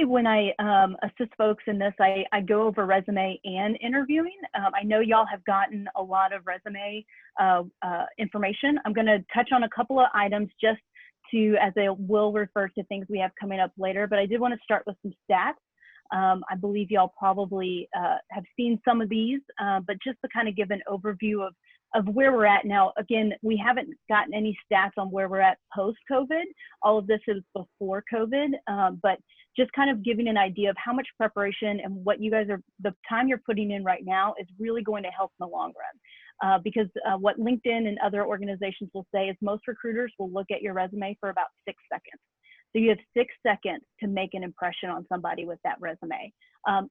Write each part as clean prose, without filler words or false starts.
when I assist folks in this, I go over resume and interviewing. I know y'all have gotten a lot of resume information. I'm going to touch on a couple of items just to, as I will refer to things we have coming up later, but I did want to start with some stats. I believe y'all probably have seen some of these, but just to kind of give an overview of where we're at now. Again, we haven't gotten any stats on where we're at post-COVID. All of this is before COVID, but just kind of giving an idea of how much preparation and what you guys are, the time you're putting in right now is really going to help in the long run. Because what LinkedIn and other organizations will say is most recruiters will look at your resume for about 6 seconds. So you have 6 seconds to make an impression on somebody with that resume.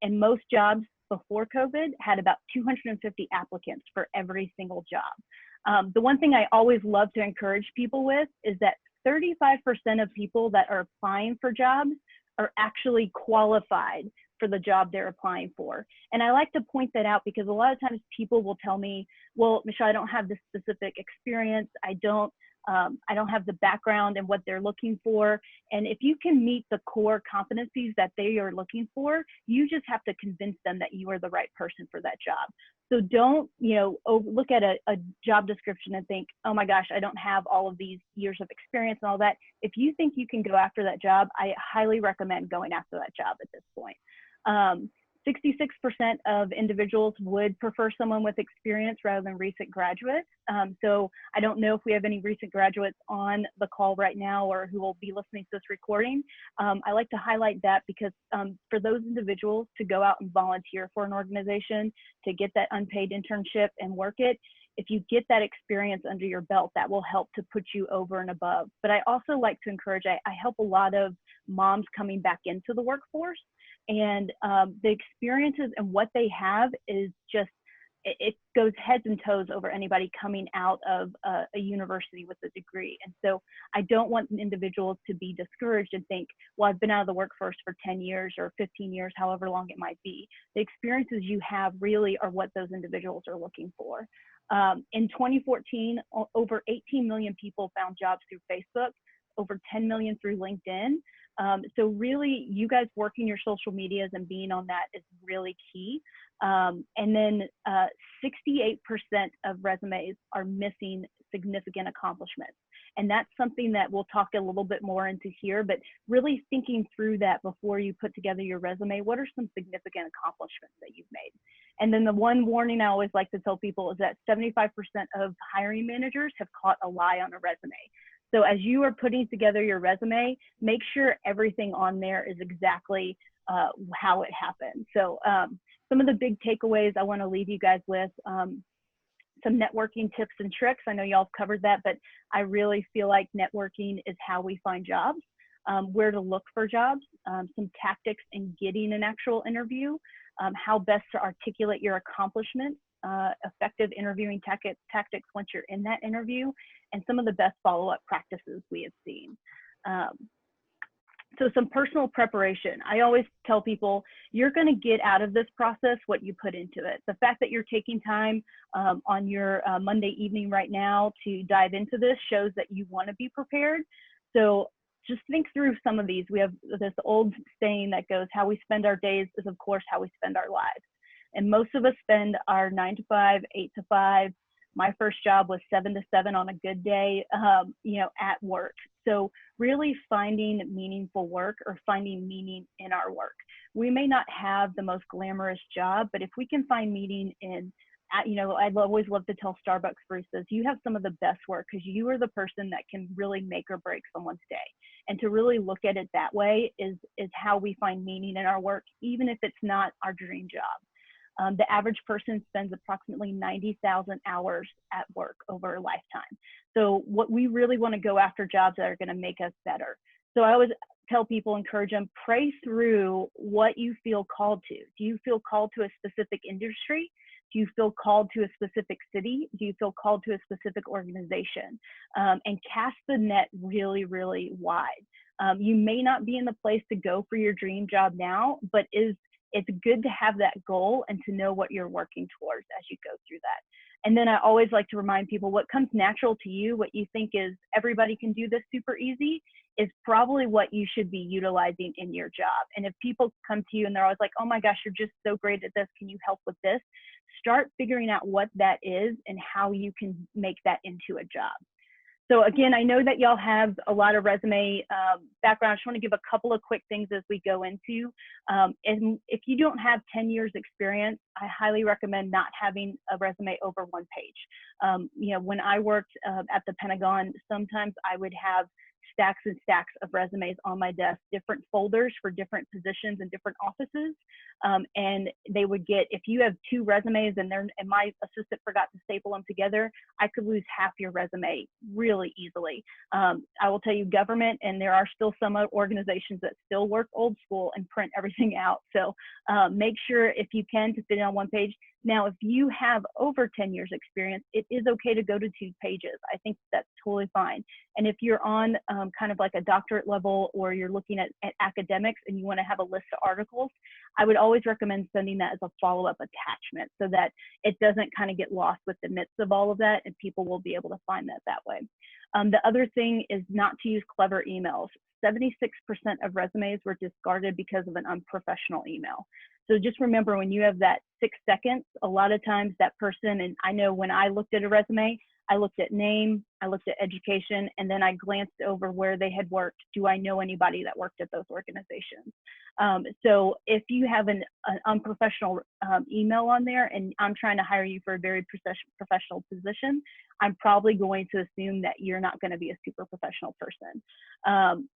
And most jobs before COVID had about 250 applicants for every single job. The one thing I always love to encourage people with is that 35% of people that are applying for jobs are actually qualified for the job they're applying for. And I like to point that out because a lot of times people will tell me, well, Michelle, I don't have this specific experience. I don't have the background and what they're looking for. And if you can meet the core competencies that they are looking for, you just have to convince them that you are the right person for that job. So don't, look at a job description and think, oh my gosh, I don't have all of these years of experience and all that. If you think you can go after that job, I highly recommend going after that job at this point. 66% of individuals would prefer someone with experience rather than recent graduates. So I don't know if we have any recent graduates on the call right now or who will be listening to this recording. I like to highlight that because for those individuals to go out and volunteer for an organization, to get that unpaid internship and work it, if you get that experience under your belt, that will help to put you over and above. But I also like to encourage, I help a lot of moms coming back into the workforce. And the experiences and what they have is just, it goes heads and toes over anybody coming out of a university with a degree. And so I don't want individuals to be discouraged and think, well, I've been out of the workforce for 10 years or 15 years, however long it might be. The experiences you have really are what those individuals are looking for. In 2014, over 18 million people found jobs through Facebook, over 10 million through LinkedIn. So really, you guys working your social medias and being on that is really key. And then 68% of resumes are missing significant accomplishments. And that's something that we'll talk a little bit more into here, but really thinking through that before you put together your resume, what are some significant accomplishments that you've made? And then the one warning I always like to tell people is that 75% of hiring managers have caught a lie on a resume. So as you are putting together your resume, make sure everything on there is exactly how it happened. So some of the big takeaways I want to leave you guys with, some networking tips and tricks. I know y'all have covered that, but I really feel like networking is how we find jobs, where to look for jobs, some tactics in getting an actual interview, how best to articulate your accomplishments, effective interviewing tactics once you're in that interview, and some of the best follow-up practices we have seen. So some personal preparation. I always tell people, you're going to get out of this process what you put into it. The fact that you're taking time on your Monday evening right now to dive into this shows that you want to be prepared. So just think through some of these. We have this old saying that goes, how we spend our days is, of course, how we spend our lives. And most of us spend our 9 to 5, 8 to 5. My first job was 7 to 7 on a good day, at work. So really finding meaningful work or finding meaning in our work. We may not have the most glamorous job, but if we can find meaning in, I'd always love to tell Starbucks baristas, you have some of the best work because you are the person that can really make or break someone's day. And to really look at it that way is how we find meaning in our work, even if it's not our dream job. The average person spends approximately 90,000 hours at work over a lifetime. So what we really want to go after jobs that are going to make us better. So I always tell people, encourage them, pray through what you feel called to. Do you feel called to a specific industry? Do you feel called to a specific city? Do you feel called to a specific organization? And cast the net really, really wide. You may not be in the place to go for your dream job now, but it's good to have that goal and to know what you're working towards as you go through that. And then I always like to remind people what comes natural to you, what you think is everybody can do this super easy, is probably what you should be utilizing in your job. And if people come to you and they're always like, oh my gosh, you're just so great at this, can you help with this? Start figuring out what that is and how you can make that into a job. So again, I know that y'all have a lot of resume background. I just want to give a couple of quick things as we go into. And if you don't have 10 years experience, I highly recommend not having a resume over 1 page. You know, when I worked at the Pentagon, sometimes I would have stacks and stacks of resumes on my desk, different folders for different positions and different offices. And they would get, if you have 2 resumes and my assistant forgot to staple them together, I could lose half your resume really easily. I will tell you, government, and there are still some organizations that still work old school and print everything out. So make sure, if you can, to fit it on 1 page. Now, if you have over 10 years experience, it is okay to go to 2 pages. I think that's totally fine. And if you're on kind of like a doctorate level, or you're looking at academics and you want to have a list of articles, I would always recommend sending that as a follow-up attachment so that it doesn't kind of get lost with the midst of all of that, and people will be able to find that way. The other thing is not to use clever emails. 76% of resumes were discarded because of an unprofessional email. So just remember, when you have that 6 seconds, a lot of times that person, and I know when I looked at a resume, I looked at name, I looked at education, and then I glanced over where they had worked. Do I know anybody that worked at those organizations? So if you have an unprofessional email on there, and I'm trying to hire you for a very professional position, I'm probably going to assume that you're not going to be a super professional person.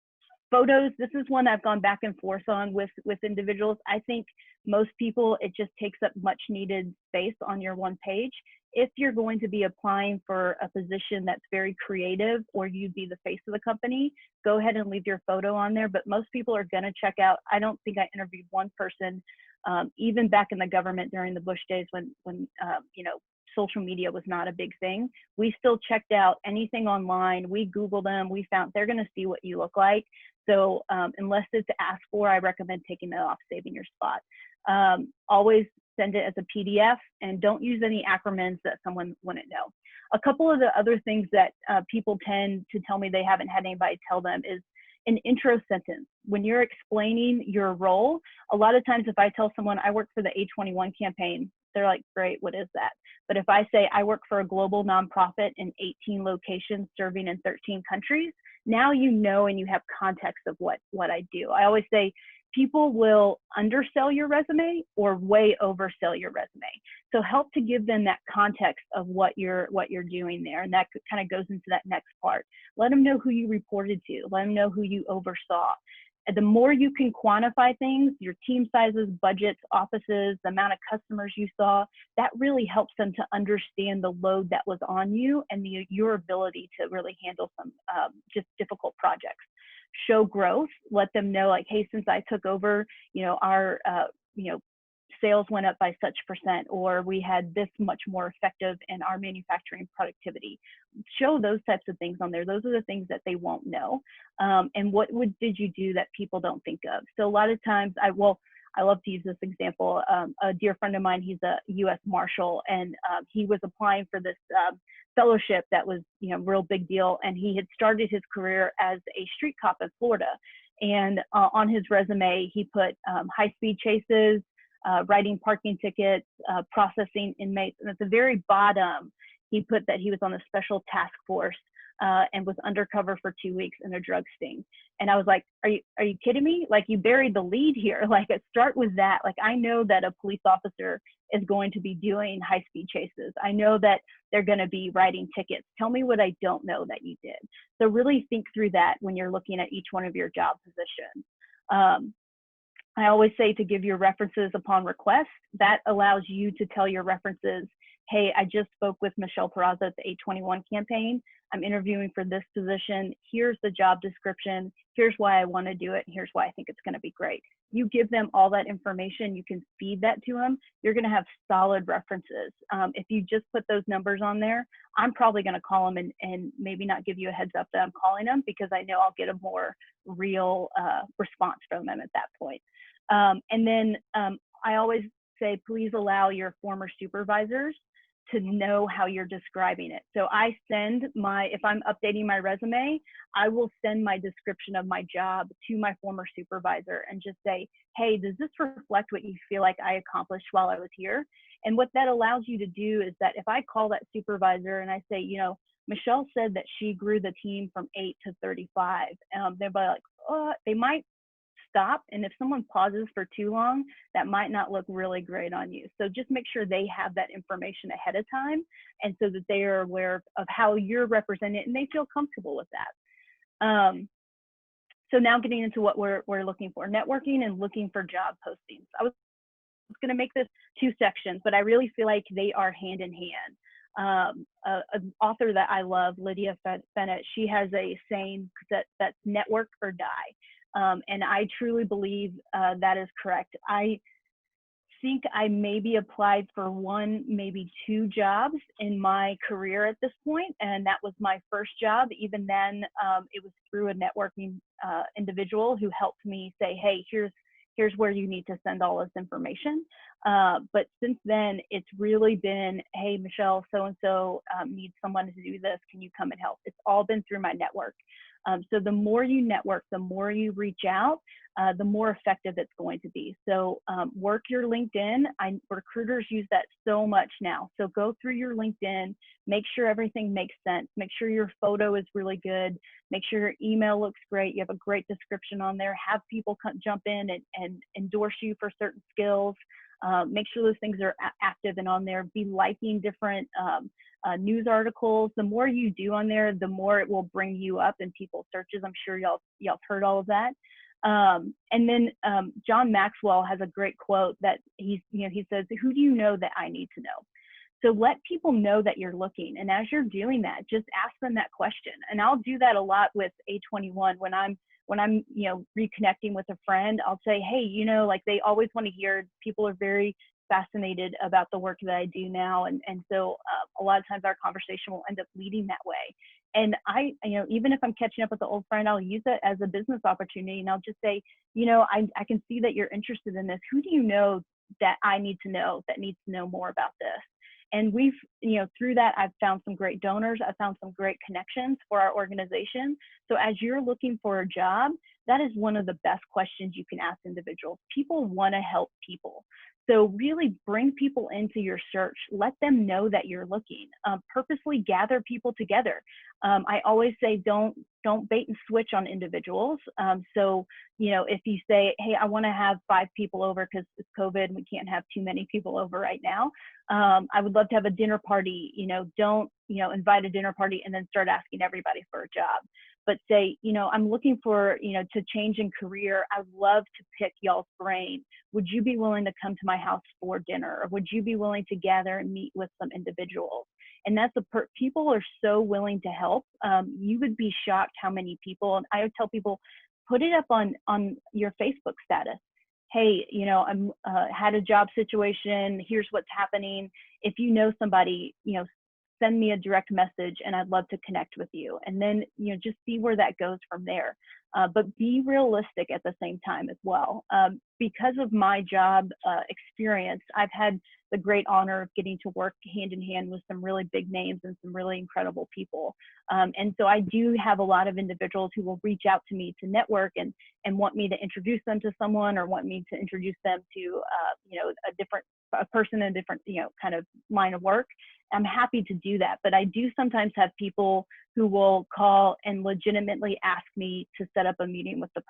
Photos, this is one I've gone back and forth on with individuals. I think most people, it just takes up much needed space on your 1 page. If you're going to be applying for a position that's very creative, or you'd be the face of the company, go ahead and leave your photo on there. But most people are going to check out. I don't think I interviewed one person, even back in the government during the Bush days when you know, social media was not a big thing. We still checked out anything online. We Googled them. We found they're going to see what you look like. So unless it's asked for, I recommend taking that off, saving your spot. Always send it as a PDF, and don't use any acronyms that someone wouldn't know. A couple of the other things that people tend to tell me they haven't had anybody tell them is an intro sentence. When you're explaining your role, a lot of times if I tell someone I work for the A21 campaign, they're like, great, what is that? But if I say I work for a global nonprofit in 18 locations serving in 13 countries, now you know, and you have context of what I do. I always say people will undersell your resume or way oversell your resume. So help to give them that context of what you're doing there. And that kind of goes into that next part. Let them know who you reported to. Let them know who you oversaw. And the more you can quantify things, your team sizes, budgets, offices, the amount of customers you saw, that really helps them to understand the load that was on you and your ability to really handle some just difficult projects. Show growth. Let them know, like, hey, since I took over, you know, our sales went up by such %, or we had this much more effective in our manufacturing productivity. Show those types of things on there. Those are the things that they won't know. And what did you do that people don't think of? So a lot of times, I love to use this example. A dear friend of mine, he's a U.S. Marshal, and he was applying for this fellowship that was, you know, real big deal. And he had started his career as a street cop in Florida. And on his resume, he put high-speed chases, writing parking tickets, processing inmates. And at the very bottom, he put that he was on a special task force and was undercover for 2 weeks in a drug sting. And I was like, are you kidding me? Like, you buried the lead here. Like, start with that. Like, I know that a police officer is going to be doing high-speed chases. I know that they're going to be writing tickets. Tell me what I don't know that you did. So really think through that when you're looking at each one of your job positions. I always say to give your references upon request. That allows you to tell your references, hey, I just spoke with Michelle Parrozzo at the A21 campaign. I'm interviewing for this position. Here's the job description. Here's why I want to do it. And here's why I think it's going to be great. You give them all that information. You can feed that to them. You're going to have solid references. If you just put those numbers on there, I'm probably going to call them and maybe not give you a heads up that I'm calling them, because I know I'll get a more real response from them at that point. And then I always say, please allow your former supervisors to know how you're describing it. So I send if I'm updating my resume, I will send my description of my job to my former supervisor and just say, hey, does this reflect what you feel like I accomplished while I was here? And what that allows you to do is that if I call that supervisor and I say, Michelle said that she grew the team from 8 to 35, they'll be like, oh, they might stop. And if someone pauses for too long, that might not look really great on you. So just make sure they have that information ahead of time, and so that they are aware of how you're represented and they feel comfortable with that. So now getting into what we're looking for, networking and looking for job postings. I was going to make this 2 sections, but I really feel like they are hand in hand. An author that I love, Lydia Fennett, she has a saying that's network or die. And I truly believe that is correct. I think I maybe applied for 1, maybe 2 jobs in my career at this point, and that was my first job. Even then, it was through a networking individual who helped me say, hey, here's where you need to send all this information. But since then, it's really been, hey, Michelle, so-and-so needs someone to do this. Can you come and help? It's all been through my network. So the more you network, the more you reach out, the more effective it's going to be. So work your LinkedIn. Recruiters use that so much now. So go through your LinkedIn, make sure everything makes sense, make sure your photo is really good, make sure your email looks great, you have a great description on there, have people jump in and endorse you for certain skills. Make sure those things are active and on there. Be liking different news articles. The more you do on there, the more it will bring you up in people's searches. I'm sure y'all heard all of that. And then John Maxwell has a great quote that he says, "Who do you know that I need to know?" So let people know that you're looking. And as you're doing that, just ask them that question. And I'll do that a lot with A21 when I'm reconnecting with a friend. I'll say, hey, like they always want to hear, people are very fascinated about the work that I do now. And so a lot of times our conversation will end up leading that way. And I, even if I'm catching up with an old friend, I'll use it as a business opportunity. And I'll just say, I can see that you're interested in this. Who do you know that I need to know, that needs to know more about this? And we've, through that, I've found some great donors. I've found some great connections for our organization. So as you're looking for a job, that is one of the best questions you can ask individuals. People want to help people. So really bring people into your search. Let them know that you're looking. Purposely gather people together. I always say don't bait and switch on individuals. So, if you say, hey, I want to have 5 people over because it's COVID and we can't have too many people over right now. I would love to have a dinner party. Don't, invite a dinner party and then start asking everybody for a job. But say, I'm looking for, to change in career. I'd love to pick y'all's brain. Would you be willing to come to my house for dinner? Or would you be willing to gather and meet with some individuals? And that's people are so willing to help. You would be shocked how many people, and I would tell people, put it up on your Facebook status. Hey, I'm had a job situation. Here's what's happening. If you know somebody, send me a direct message and I'd love to connect with you. And then, just see where that goes from there. But be realistic at the same time as well. Because of my job experience, I've had the great honor of getting to work hand in hand with some really big names and some really incredible people. And so I do have a lot of individuals who will reach out to me to network and want me to introduce them to someone, or want me to introduce them to, a person in a different, kind of line of work. I'm happy to do that. But I do sometimes have people who will call and legitimately ask me to set up a meeting with the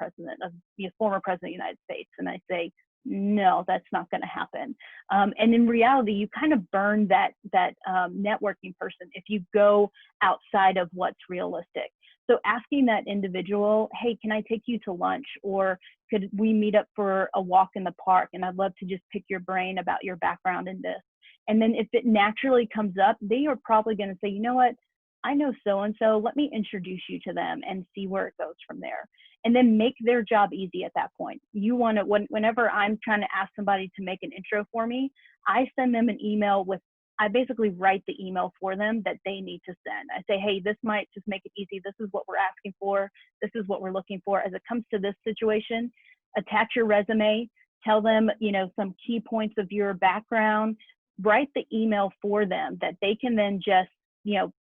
former president of the United States. And I say, no, that's not going to happen. And in reality, you kind of burn that networking person if you go outside of what's realistic. So asking that individual, hey, can I take you to lunch? Or could we meet up for a walk in the park? And I'd love to just pick your brain about your background in this. And then if it naturally comes up, they are probably going to say, you know what, I know so-and-so, let me introduce you to them and see where it goes from there. And then make their job easy at that point. You want to, whenever I'm trying to ask somebody to make an intro for me, I send them an email I basically write the email for them that they need to send. I say, hey, this might just make it easy. This is what we're asking for. This is what we're looking for. As it comes to this situation, attach your resume, tell them, some key points of your background, write the email for them that they can then just,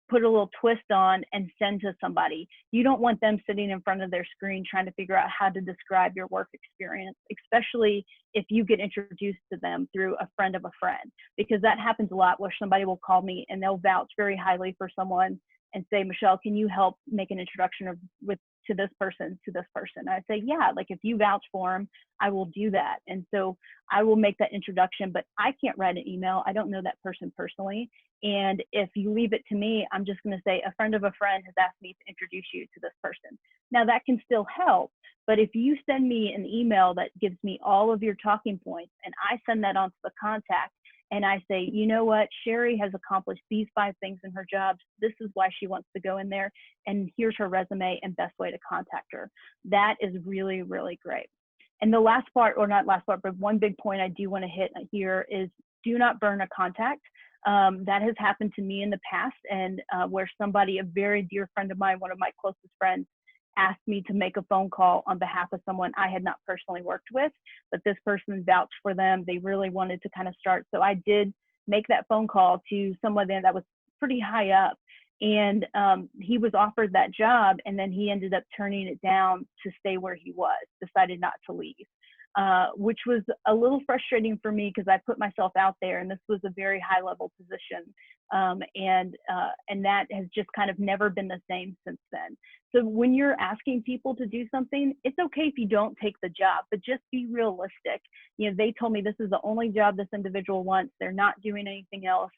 put a little twist on and send to somebody. You don't want them sitting in front of their screen trying to figure out how to describe your work experience, especially if you get introduced to them through a friend of a friend, because that happens a lot where somebody will call me and they'll vouch very highly for someone and say, Michelle, can you help make an introduction to this person, to this person? I say, yeah, like if you vouch for them, I will do that. And so I will make that introduction, but I can't write an email. I don't know that person personally. And if you leave it to me, I'm just going to say, a friend of a friend has asked me to introduce you to this person. Now that can still help, but if you send me an email that gives me all of your talking points and I send that on to the contact, and I say, you know what, Sherry has accomplished these 5 things in her jobs. This is why she wants to go in there. And here's her resume and best way to contact her. That is really, really great. And the last part, or not last part, but one big point I do want to hit here is do not burn a contact. That has happened to me in the past, and where somebody, a very dear friend of mine, one of my closest friends, asked me to make a phone call on behalf of someone I had not personally worked with, but this person vouched for them. They really wanted to kind of start. So I did make that phone call to someone that was pretty high up, and he was offered that job, and then he ended up turning it down to stay where he was, decided not to leave. Which was a little frustrating for me because I put myself out there, and this was a very high level position. And that has just kind of never been the same since then. So when you're asking people to do something, it's okay if you don't take the job, but just be realistic. They told me this is the only job this individual wants. They're not doing anything else.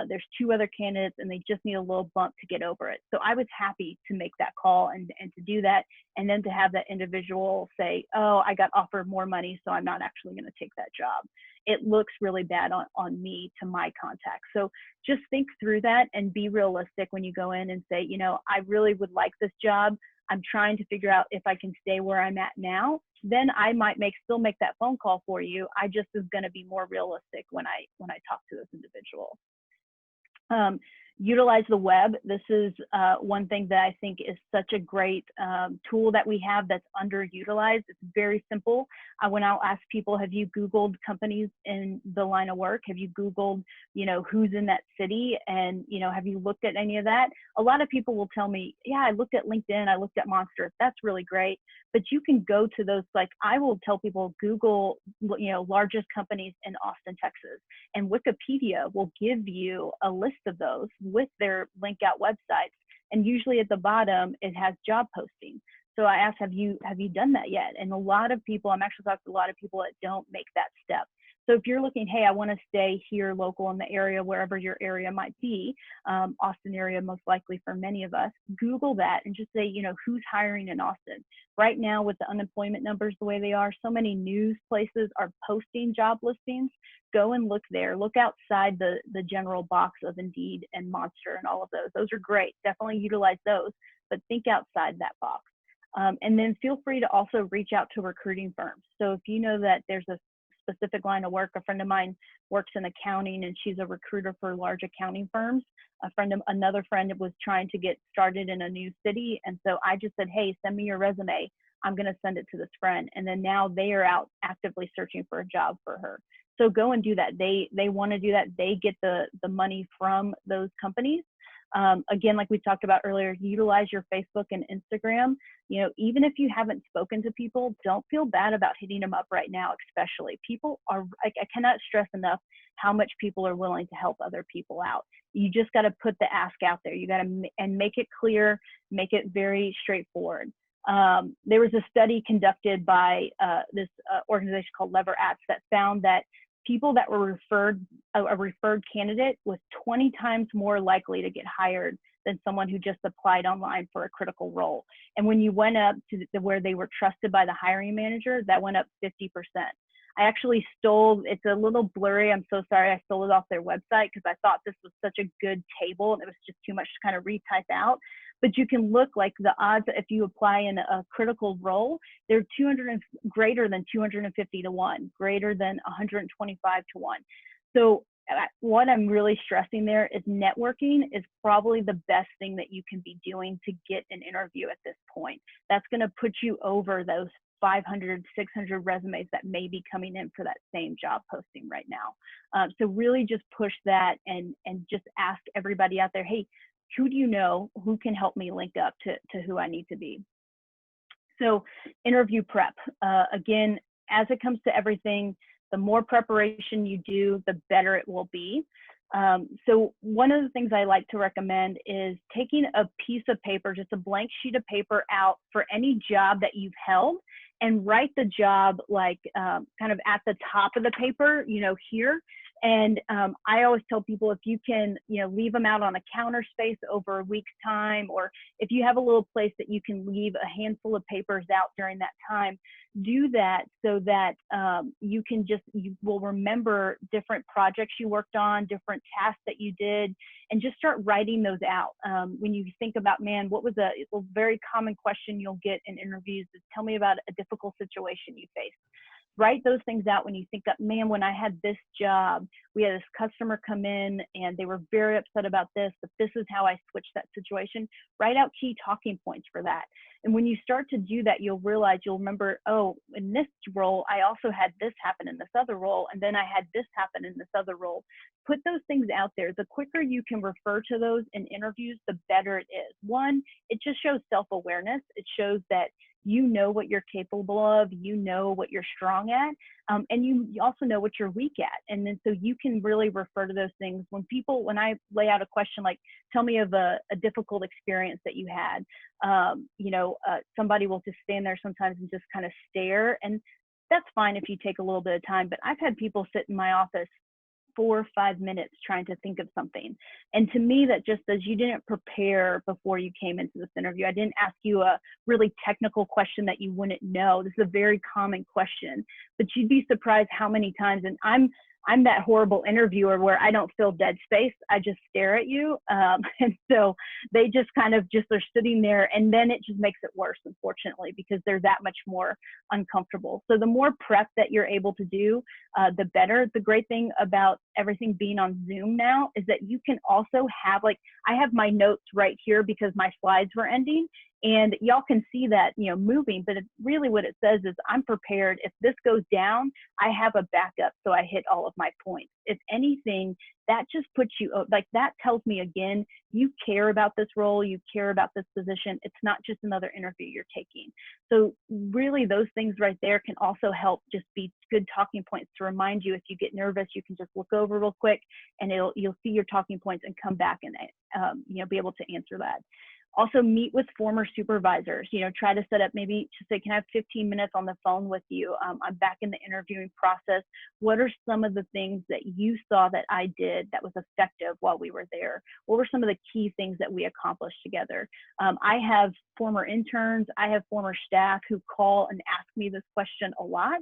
There's 2 other candidates and they just need a little bump to get over it. So I was happy to make that call and to do that. And then to have that individual say, oh, I got offered more money, so I'm not actually going to take that job. It looks really bad on me to my contact. So just think through that and be realistic when you go in and say, I really would like this job. I'm trying to figure out if I can stay where I'm at now. Then I might still make that phone call for you. I just is going to be more realistic when I talk to this individual. Utilize the web. This is one thing that I think is such a great tool that we have that's underutilized. It's very simple. When I'll ask people, have you Googled companies in the line of work? Have you Googled, who's in that city? And, have you looked at any of that? A lot of people will tell me, yeah, I looked at LinkedIn, I looked at Monster. That's really great. But you can go to those, like I will tell people, Google, largest companies in Austin, Texas. And Wikipedia will give you a list of those with their link out websites. And usually at the bottom, it has job postings. So I asked, have you done that yet? And a lot of people, I'm actually talking to a lot of people that don't make that step. So if you're looking, hey, I want to stay here local in the area, wherever your area might be, Austin area most likely for many of us, Google that and just say, who's hiring in Austin? Right now with the unemployment numbers the way they are, so many news places are posting job listings. Go and look there. Look outside the general box of Indeed and Monster and all of those. Those are great. Definitely utilize those, but think outside that box. And then feel free to also reach out to recruiting firms. So if you know that there's a specific line of work, a friend of mine works in accounting and she's a recruiter for large accounting firms. Another friend was trying to get started in a new city. And so I just said, hey, send me your resume. I'm going to send it to this friend. And then now they are out actively searching for a job for her. So go and do that. They want to do that. They get the money from those companies. Again, like we talked about earlier, utilize your Facebook and Instagram. Even if you haven't spoken to people, don't feel bad about hitting them up right now, especially. People are, I cannot stress enough how much people are willing to help other people out. You just got to put the ask out there. You got to, and make it clear, make it very straightforward. There was a study conducted by this organization called Lever Apps that found that people that were referred, a referred candidate was 20 times more likely to get hired than someone who just applied online for a critical role. And when you went up to where they were trusted by the hiring manager, that went up 50%. I actually stole, it's a little blurry, I'm so sorry, I stole it off their website because I thought this was such a good table and it was just too much to kind of retype out. But you can look like the odds if you apply in a critical role, they're greater than 250 to 1, greater than 125 to 1. So what I'm really stressing there is networking is probably the best thing that you can be doing to get an interview at this point. That's going to put you over those 500, 600 resumes that may be coming in for that same job posting right now. So really just push that and just ask everybody out there, hey, who do you know who can help me link up to who I need to be? So interview prep, again, as it comes to everything, the more preparation you do, the better it will be. So one of the things I like to recommend is taking a piece of paper, just a blank sheet of paper out for any job that you've held, and write the job like kind of at the top of the paper, you know, here. And I always tell people, if you can, you know, leave them out on a counter space over a week's time, or if you have a little place that you can leave a handful of papers out during that time, do that so that you will remember different projects you worked on, different tasks that you did, and just start writing those out. When you think about, man, what was a very common question you'll get in interviews is, tell me about a difficult situation you faced. Write those things out when you think that, man, when I had this job, we had this customer come in and they were very upset about this, but this is how I switched that situation. Write out key talking points for that. And when you start to do that, you'll realize, you'll remember, oh, in this role, I also had this happen in this other role, and then I had this happen in this other role. Put those things out there. The quicker you can refer to those in interviews, the better it is. One, it just shows self-awareness. It shows that you know what you're capable of, you know what you're strong at, and you also know what you're weak at. And then so you can really refer to those things. When I lay out a question like, tell me of a difficult experience that you had, somebody will just stand there sometimes and just kind of stare. And that's fine if you take a little bit of time, but I've had people sit in my office 4 or 5 minutes trying to think of something. And to me, that just says you didn't prepare before you came into this interview. I didn't ask you a really technical question that you wouldn't know. This is a very common question, but you'd be surprised how many times, and I'm that horrible interviewer where I don't fill dead space. I just stare at you. And so they just kind of are sitting there, and then it just makes it worse, unfortunately, because they're that much more uncomfortable. So the more prep that you're able to do, the better. The great thing about everything being on Zoom now is that you can also have, like, I have my notes right here because my slides were ending, and y'all can see that, you know, moving, but really what it says is I'm prepared. If this goes down, I have a backup, so I hit all of my points. If anything, that just puts you, like, that tells me again, you care about this role, you care about this position. It's not just another interview you're taking. So really those things right there can also help just be good talking points to remind you. If you get nervous, you can just look over real quick and you'll see your talking points and come back and be able to answer that. Also meet with former supervisors, try to set up, maybe to say, can I have 15 minutes on the phone with you? I'm back in the interviewing process. What are some of the things that you saw that I did that was effective while we were there? What were some of the key things that we accomplished together? I have former interns, I have former staff who call and ask me this question a lot.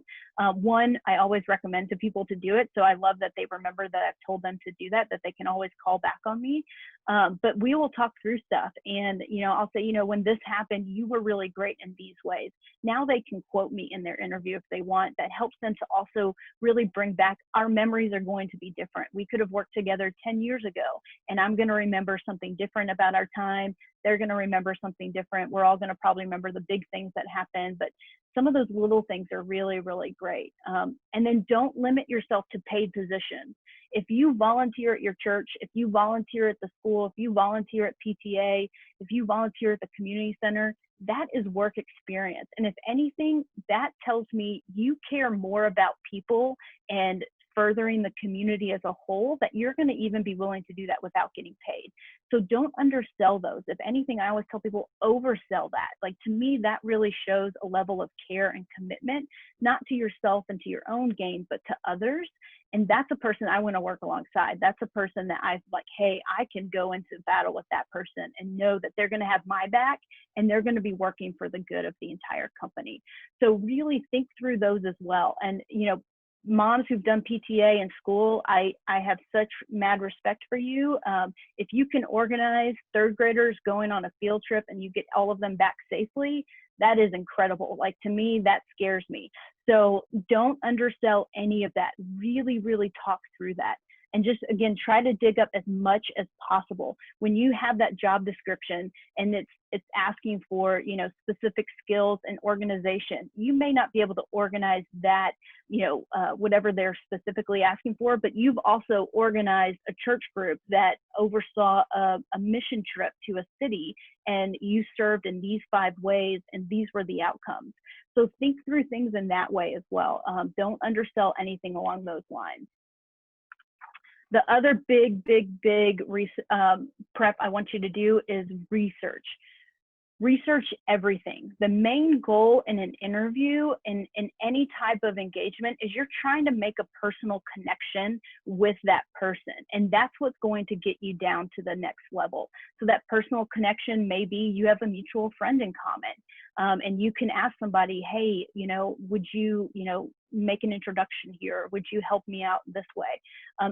One, I always recommend to people to do it. So I love that they remember that I've told them to do that they can always call back on me. But we will talk through stuff, and I'll say, when this happened, you were really great in these ways. Now they can quote me in their interview if they want. That helps them to also really bring back, our memories are going to be different. We could have worked together 10 years ago, and I'm going to remember something different about our time. They're going to remember something different. We're all going to probably remember the big things that happened, but some of those little things are really, really great. And then don't limit yourself to paid positions. If you volunteer at your church, if you volunteer at the school, if you volunteer at PTA, if you volunteer at the community center, that is work experience. And if anything, that tells me you care more about people and furthering the community as a whole, that you're going to even be willing to do that without getting paid. So don't undersell those. If anything, I always tell people, oversell that. Like, to me, that really shows a level of care and commitment, not to yourself and to your own gain, but to others. And that's a person I want to work alongside. That's a person that I've like, hey, I can go into battle with that person and know that they're going to have my back and they're going to be working for the good of the entire company. So really think through those as well. And, moms who've done PTA in school, I have such mad respect for you. If you can organize third graders going on a field trip and you get all of them back safely, that is incredible. Like, to me, that scares me. So don't undersell any of that. Really, really talk through that. and just, again, try to dig up as much as possible. When you have that job description and it's asking for, you know, specific skills and organization, you may not be able to organize that, you know, whatever they're specifically asking for, but you've also organized a church group that oversaw a mission trip to a city, and you served in these 5 ways, and these were the outcomes. So think through things in that way as well. Don't undersell anything along those lines. The other big prep I want you to do is research. Research everything. The main goal in an interview, in any type of engagement, is you're trying to make a personal connection with that person. And that's what's going to get you down to the next level. So that personal connection may be you have a mutual friend in common. And you can ask somebody, hey, you know, would you, you know, make an introduction here? Would you help me out this way?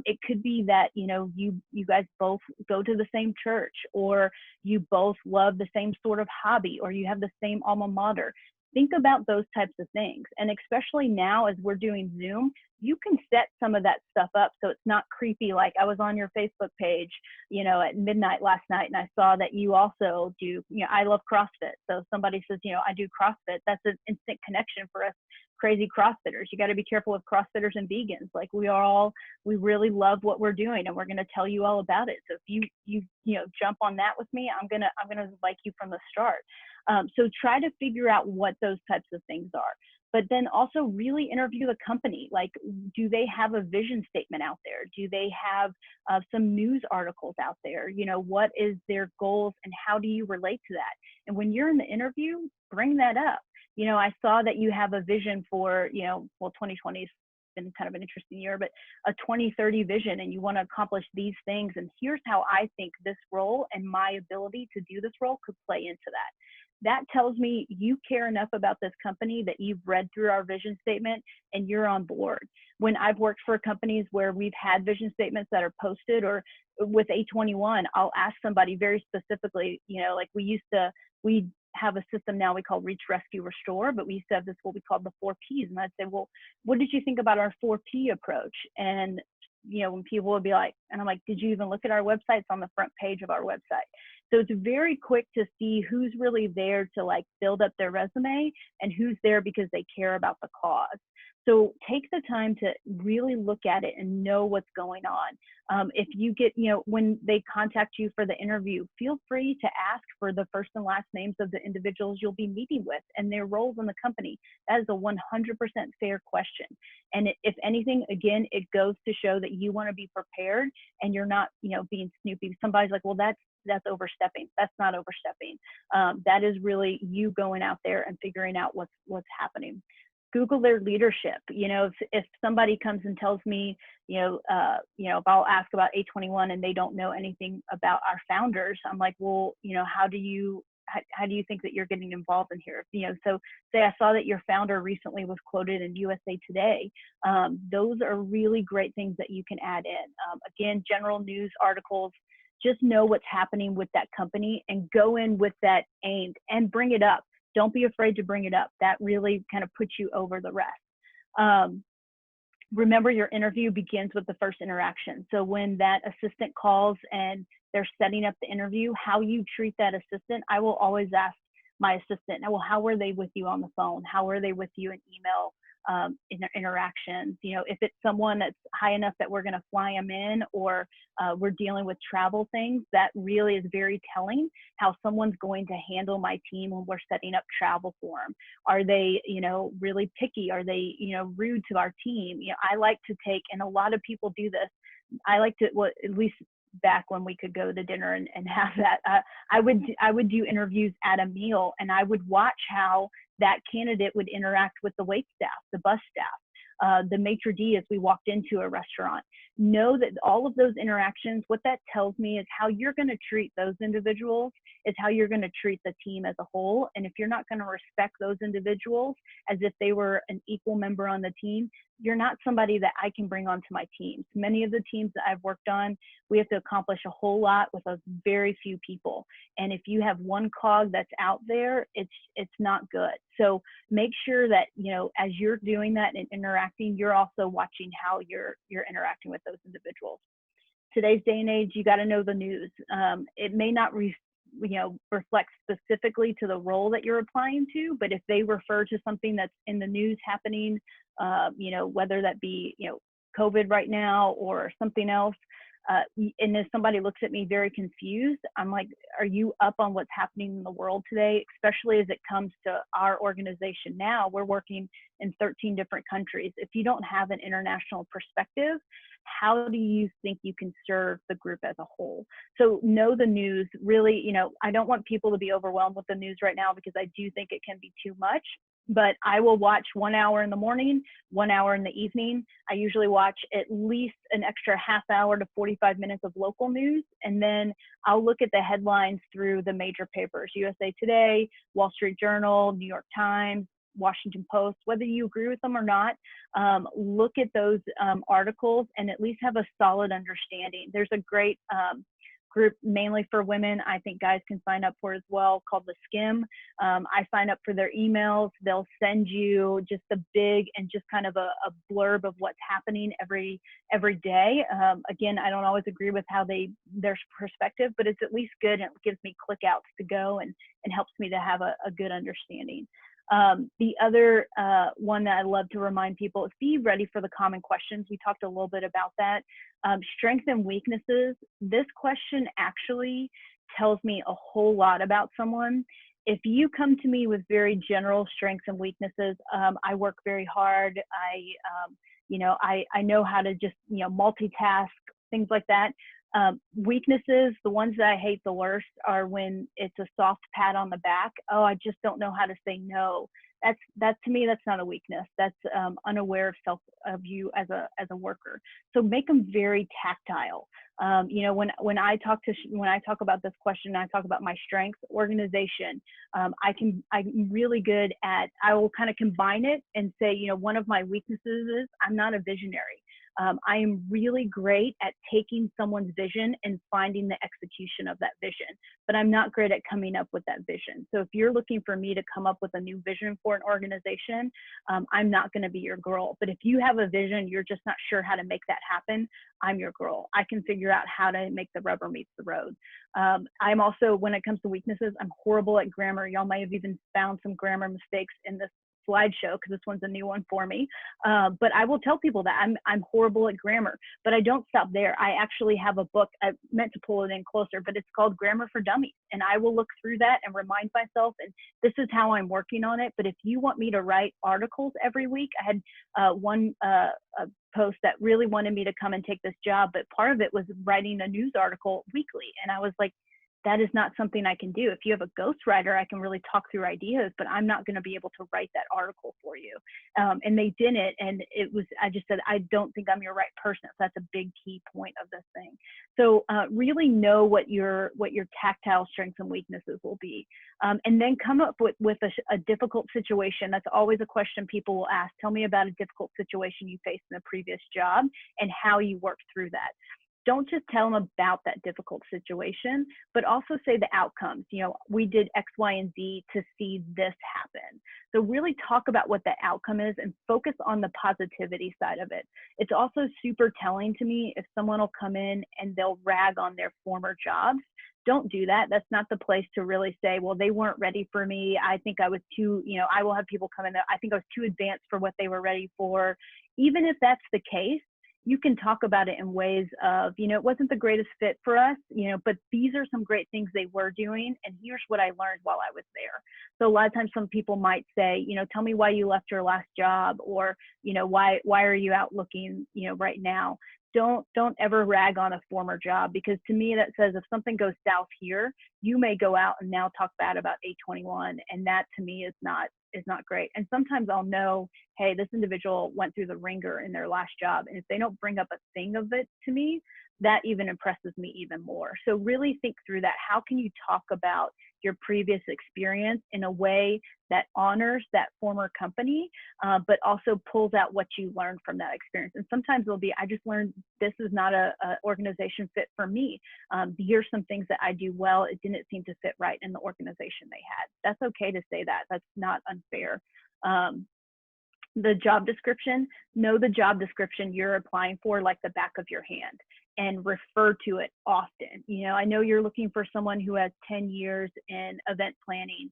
It could be that, you know, you guys both go to the same church, or you both love the same sort of hobby, or you have the same alma mater. Think about those types of things. And especially now as we're doing Zoom, you can set some of that stuff up so it's not creepy. Like, I was on your Facebook page, you know, at midnight last night, and I saw that you also do, you know, I love CrossFit. So somebody says, you know, I do CrossFit. That's an instant connection for us crazy CrossFitters. You got to be careful with CrossFitters and vegans. Like, we really love what we're doing, and we're going to tell you all about it. So if you know, jump on that with me, I'm gonna like you from the start. So try to figure out what those types of things are. But then also really interview the company. Like, do they have a vision statement out there? Do they have some news articles out there? You know, what is their goals, and how do you relate to that? And when you're in the interview, bring that up. You know, I saw that you have a vision for, you know, well, 2020 has been kind of an interesting year, but a 2030 vision, and you want to accomplish these things. And here's how I think this role and my ability to do this role could play into that. That tells me you care enough about this company that you've read through our vision statement and you're on board. When I've worked for companies where we've had vision statements that are posted, or with A21, I'll ask somebody very specifically, you know, like we have a system now we call Reach, Rescue, Restore, but we used to have this, what we called the 4 Ps. And I'd say, well, what did you think about our 4P approach? And, you know, when people would be like, and I'm like, did you even look at our website? It's on the front page of our website. So it's very quick to see who's really there to like build up their resume, and who's there because they care about the cause. So take the time to really look at it and know what's going on. If you get, you know, when they contact you for the interview, feel free to ask for the first and last names of the individuals you'll be meeting with and their roles in the company. That is a 100% fair question. And if anything, again, it goes to show that you want to be prepared and you're not, you know, being snoopy. Somebody's like, well, that's overstepping. That's not overstepping. That is really you going out there and figuring out what's happening. Google their leadership. You know, if somebody comes and tells me, you know, if I'll ask about A21 and they don't know anything about our founders, I'm like, well, you know, how do you think that you're getting involved in here? You know, so say I saw that your founder recently was quoted in USA Today. Those are really great things that you can add in. Again, general news articles. Just know what's happening with that company and go in with that aimed and bring it up. Don't be afraid to bring it up. That really kind of puts you over the rest. Remember, your interview begins with the first interaction. So when that assistant calls and they're setting up the interview, how you treat that assistant, I will always ask my assistant, well, how were they with you on the phone? How were they with you in email interactions? You know, if it's someone that's high enough that we're going to fly them in, or we're dealing with travel things, that really is very telling how someone's going to handle my team when we're setting up travel for them. Are they, you know, really picky? Are they, you know, rude to our team? You know, I like to take, and a lot of people do this, I like to, well, at least back when we could go to dinner and have that, I would do interviews at a meal, and I would watch how that candidate would interact with the wait staff, the bus staff, the maitre d' as we walked into a restaurant. Know that all of those interactions, what that tells me is how you're going to treat those individuals is how you're going to treat the team as a whole. And if you're not going to respect those individuals as if they were an equal member on the team, you're not somebody that I can bring onto my teams. Many of the teams that I've worked on, we have to accomplish a whole lot with a very few people. And if you have one cog that's out there, it's not good. So make sure that, you know, as you're doing that and interacting, you're also watching how you're interacting with those individuals. Today's day and age, you got to know the news. It may not reflect specifically to the role that you're applying to, but if they refer to something that's in the news happening, you know, whether that be, you know, COVID right now or something else, and if somebody looks at me very confused, I'm like, are you up on what's happening in the world today? Especially as it comes to our organization now, we're working in 13 different countries. If you don't have an international perspective, how do you think you can serve the group as a whole? So know the news. Really, you know, I don't want people to be overwhelmed with the news right now because I do think it can be too much. But I will watch 1 hour in the morning, 1 hour in the evening. I usually watch at least an extra half hour to 45 minutes of local news. And then I'll look at the headlines through the major papers, USA Today, Wall Street Journal, New York Times, Washington Post, whether you agree with them or not. Look at those articles and at least have a solid understanding. There's a great group mainly for women, I think guys can sign up for as well, called The Skim. I sign up for their emails. They'll send you just a big and just kind of a blurb of what's happening every day. Again, I don't always agree with how their perspective, but it's at least good and it gives me click outs to go and helps me to have a good understanding. The other one that I love to remind people is be ready for the common questions. We talked a little bit about that. Strengths and weaknesses. This question actually tells me a whole lot about someone. If you come to me with very general strengths and weaknesses, I work very hard. I know how to just, you know, multitask, things like that. Weaknesses, the ones that I hate the worst are when it's a soft pat on the back. Oh, I just don't know how to say no. That to me, that's not a weakness. That's unaware of you as a worker. So make them very tactile. You know, when I talk about this question, I talk about my strengths, organization. I'm really good at. I will kind of combine it and say, you know, one of my weaknesses is I'm not a visionary. I am really great at taking someone's vision and finding the execution of that vision, but I'm not great at coming up with that vision. So if you're looking for me to come up with a new vision for an organization, I'm not going to be your girl. But if you have a vision, you're just not sure how to make that happen, I'm your girl. I can figure out how to make the rubber meets the road. I'm also, when it comes to weaknesses, I'm horrible at grammar. Y'all may have even found some grammar mistakes in this slideshow because this one's a new one for me. But I will tell people that I'm horrible at grammar, but I don't stop there. I actually have a book. I meant to pull it in closer, but it's called Grammar for Dummies. And I will look through that and remind myself, and this is how I'm working on it. But if you want me to write articles every week, I had one post that really wanted me to come and take this job, but part of it was writing a news article weekly. And I was like, that is not something I can do. If you have a ghostwriter, I can really talk through ideas, but I'm not going to be able to write that article for you. And they didn't. And I just said, I don't think I'm your right person. So that's a big key point of this thing. So really know what your tactile strengths and weaknesses will be. And then come up with a difficult situation. That's always a question people will ask. Tell me about a difficult situation you faced in a previous job and how you worked through that. Don't just tell them about that difficult situation, but also say the outcomes. You know, we did X, Y, and Z to see this happen. So really talk about what the outcome is and focus on the positivity side of it. It's also super telling to me if someone will come in and they'll rag on their former jobs. Don't do that. That's not the place to really say, well, they weren't ready for me. I think I was too, you know, I will have people come in there. I think I was too advanced for what they were ready for. Even if that's the case, you can talk about it in ways of, you know, it wasn't the greatest fit for us, you know, but these are some great things they were doing. And here's what I learned while I was there. So a lot of times some people might say, you know, tell me why you left your last job, or, you know, why are you out looking, you know, right now? Don't ever rag on a former job, because to me that says if something goes south here, you may go out and now talk bad about 821, and that to me is not great. And sometimes I'll know, hey, this individual went through the ringer in their last job, and if they don't bring up a thing of it to me, that even impresses me even more. So really think through that. How can you talk about your previous experience in a way that honors that former company, but also pulls out what you learned from that experience? And sometimes it'll be, I just learned this is not a organization fit for me. Here's some things that I do well. It didn't seem to fit right in the organization they had. That's okay to say that. That's not unfair. The job description, know the job description you're applying for like the back of your hand, and refer to it often. You know, I know you're looking for someone who has 10 years in event planning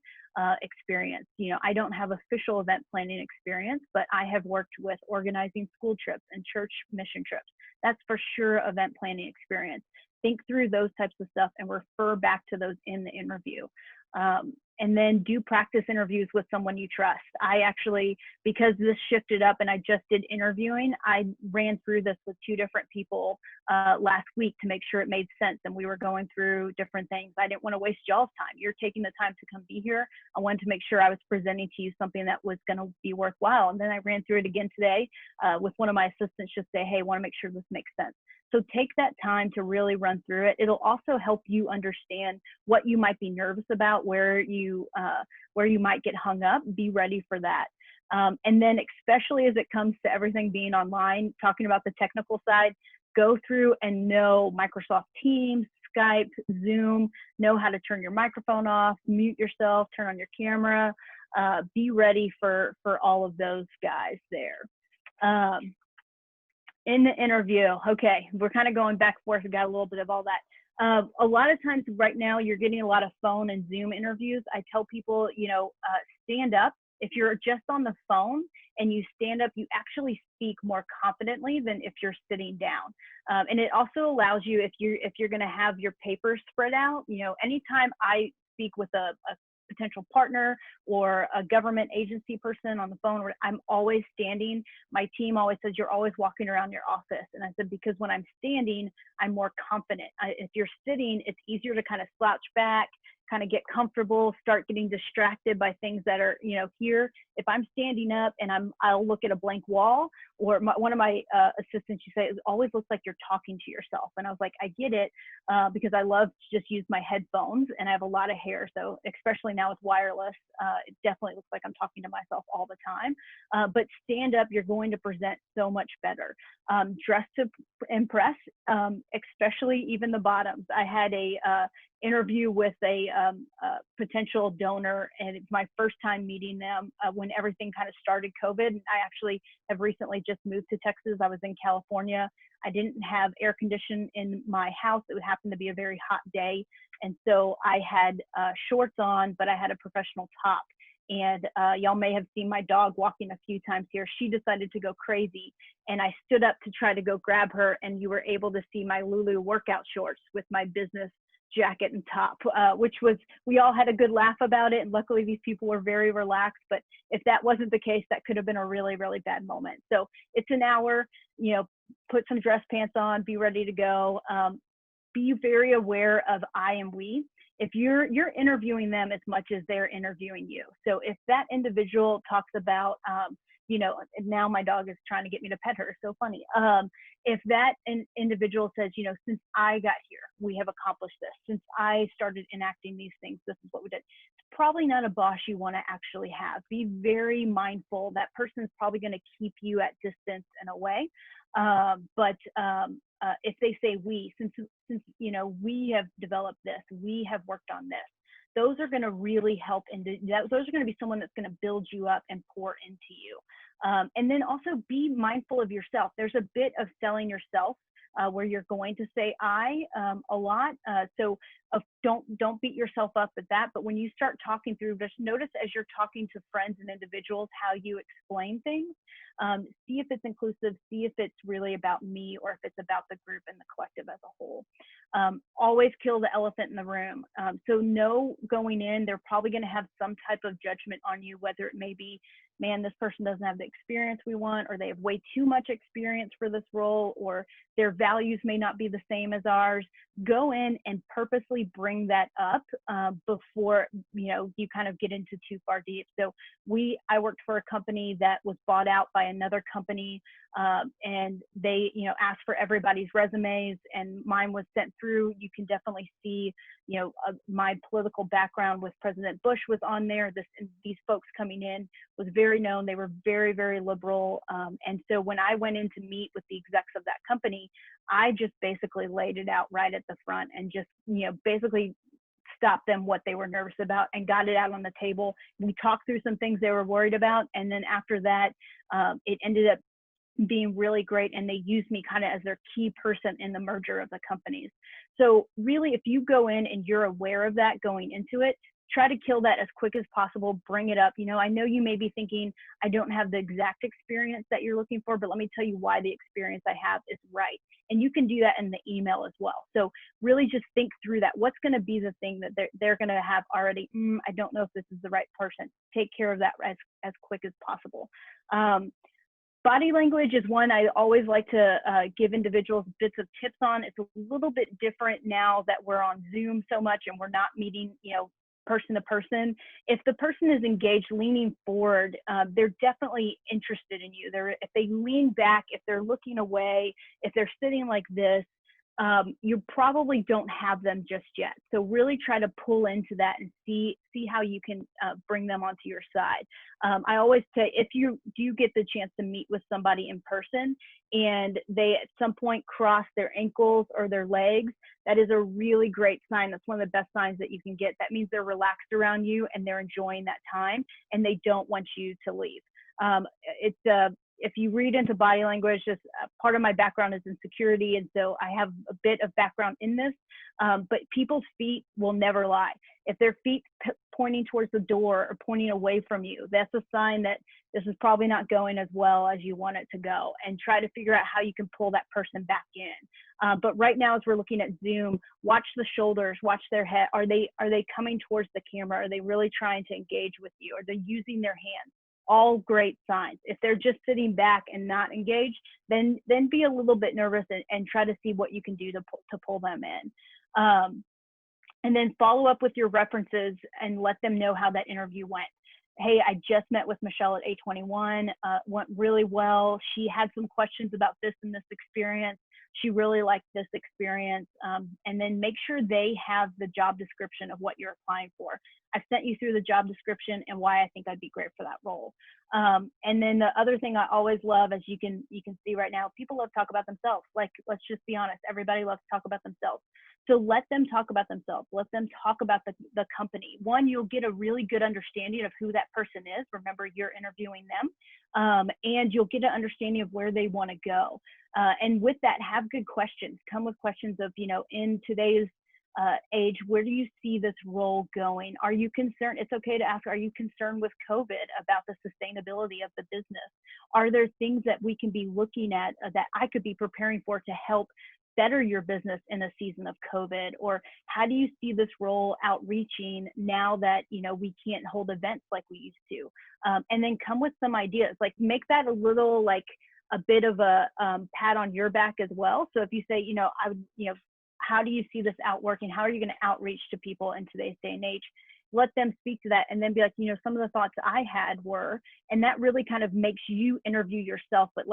experience. You know, I don't have official event planning experience, but I have worked with organizing school trips and church mission trips. That's for sure event planning experience. Think through those types of stuff and refer back to those in the interview. And then do practice interviews with someone you trust. I actually, because this shifted up and I just did interviewing, I ran through this with 2 different people last week to make sure it made sense. And we were going through different things. I didn't want to waste y'all's time. You're taking the time to come be here. I wanted to make sure I was presenting to you something that was going to be worthwhile. And then I ran through it again today with one of my assistants, just say, hey, I want to make sure this makes sense. So take that time to really run through it. It'll also help you understand what you might be nervous about, where you might get hung up. Be ready for that. And then especially as it comes to everything being online, talking about the technical side, go through and know Microsoft Teams, Skype, Zoom, know how to turn your microphone off, mute yourself, turn on your camera. Be ready for all of those guys there. In the interview, okay, we're kind of going back and forth. We got a little bit of all that. A lot of times right now, you're getting a lot of phone and Zoom interviews. I tell people, you know, stand up. If you're just on the phone and you stand up, you actually speak more confidently than if you're sitting down. And it also allows you, if you're going to have your papers spread out, you know, anytime I speak with a potential partner or a government agency person on the phone, I'm always standing. My team always says, you're always walking around your office. And I said, because when I'm standing, I'm more confident. If you're sitting, it's easier to kind of slouch back, kind of get comfortable, start getting distracted by things that are, you know, here. If I'm standing up and I'll look at a blank wall, or one of my assistants, you say, it always looks like you're talking to yourself. And I was like, I get it, because I love to just use my headphones and I have a lot of hair. So especially now with wireless, it definitely looks like I'm talking to myself all the time. But stand up, you're going to present so much better. Dress to impress, especially even the bottoms. I had a interview with a potential donor, and it's my first time meeting them when everything kind of started COVID. And I actually have recently just moved to Texas. I was in California. I didn't have air conditioning in my house. It would happen to be a very hot day. And so I had shorts on, but I had a professional top. And y'all may have seen my dog walking a few times here. She decided to go crazy, and I stood up to try to go grab her, and you were able to see my Lulu workout shorts with my business jacket and top, which was, we all had a good laugh about it. And luckily these people were very relaxed, but if that wasn't the case, that could have been a really, really bad moment. So it's an hour, you know, put some dress pants on, be ready to go. Be very aware of I and we. If you're interviewing them as much as they're interviewing you. So if that individual talks about, you know, now my dog is trying to get me to pet her. So funny. If that individual says, you know, since I got here, we have accomplished this. Since I started enacting these things, this is what we did. It's probably not a boss you want to actually have. Be very mindful. That person is probably going to keep you at distance and away. But if they say we, since you know, we have developed this, we have worked on this, those are going to really help. And those are going to be someone that's going to build you up and pour into you. And then also be mindful of yourself. There's a bit of selling yourself where you're going to say I a lot. So don't beat yourself up at that. But when you start talking through, just notice as you're talking to friends and individuals how you explain things. See if it's inclusive, see if it's really about me or if it's about the group and the collective as a whole. Always kill the elephant in the room. So know going in, they're probably going to have some type of judgment on you, whether it may be, man, this person doesn't have the experience we want, or they have way too much experience for this role, or their values may not be the same as ours. Go in and purposely really bring that up before, you kind of get into too far deep. So I worked for a company that was bought out by another company, and they, asked for everybody's resumes, and mine was sent through. You can definitely see, my political background with President Bush was on there. These folks coming in was very known. They were very, very liberal. And so when I went in to meet with the execs of that company, I just basically laid it out right at the front and just, basically stopped them what they were nervous about and got it out on the table. We talked through some things they were worried about. And then after that, it ended up being really great, and they used me kind of as their key person in the merger of the companies. So really, if you go in and you're aware of that going into it, try to kill that as quick as possible. Bring it up. I know you may be thinking, I don't have the exact experience that you're looking for, but let me tell you why the experience I have is right. And you can do that in the email as well. So really just think through that. What's going to be the thing that they're going to have already, I don't know if this is the right person. Take care of that as quick as possible. Body language is one I always like to give individuals bits of tips on. It's a little bit different now that we're on Zoom so much and we're not meeting, person to person. If the person is engaged, leaning forward, they're definitely interested in you. If they lean back, if they're looking away, if they're sitting like this, you probably don't have them just yet. So really try to pull into that and see how you can bring them onto your side. I always say, if you do get the chance to meet with somebody in person and they at some point cross their ankles or their legs, that is a really great sign. That's one of the best signs that you can get. That means they're relaxed around you and they're enjoying that time and they don't want you to leave. If you read into body language, just part of my background is in security, and so I have a bit of background in this, but people's feet will never lie. If their feet pointing towards the door or pointing away from you, that's a sign that this is probably not going as well as you want it to go, and try to figure out how you can pull that person back in. But right now, as we're looking at Zoom, watch the shoulders, watch their head. Are they coming towards the camera? Are they really trying to engage with you? Are they using their hands? All great signs. If they're just sitting back and not engaged, then be a little bit nervous and try to see what you can do to pull them in. And then follow up with your references and let them know how that interview went. Hey, I just met with Michelle at A21, went really well. She had some questions about this and this experience. She really liked this experience. And then make sure they have the job description of what you're applying for. I've sent you through the job description and why I think I'd be great for that role. And then the other thing I always love, as you can see right now, people love to talk about themselves. Like, let's just be honest, everybody loves to talk about themselves. So let them talk about themselves. Let them talk about the company. One, you'll get a really good understanding of who that person is. Remember, you're interviewing them. And you'll get an understanding of where they want to go. And with that, have good questions. Come with questions of, in today's age, where do you see this role going? Are you concerned? It's okay to ask, are you concerned with COVID about the sustainability of the business? Are there things that we can be looking at that I could be preparing for to help better your business in a season of COVID? Or how do you see this role outreaching now that, we can't hold events like we used to? And then come with some ideas, like make that a little, like a bit of a pat on your back as well. So if you say, how do you see this out working? How are you going to outreach to people in today's day and age? Let them speak to that and then be like, some of the thoughts I had were, and that really kind of makes you interview yourself, but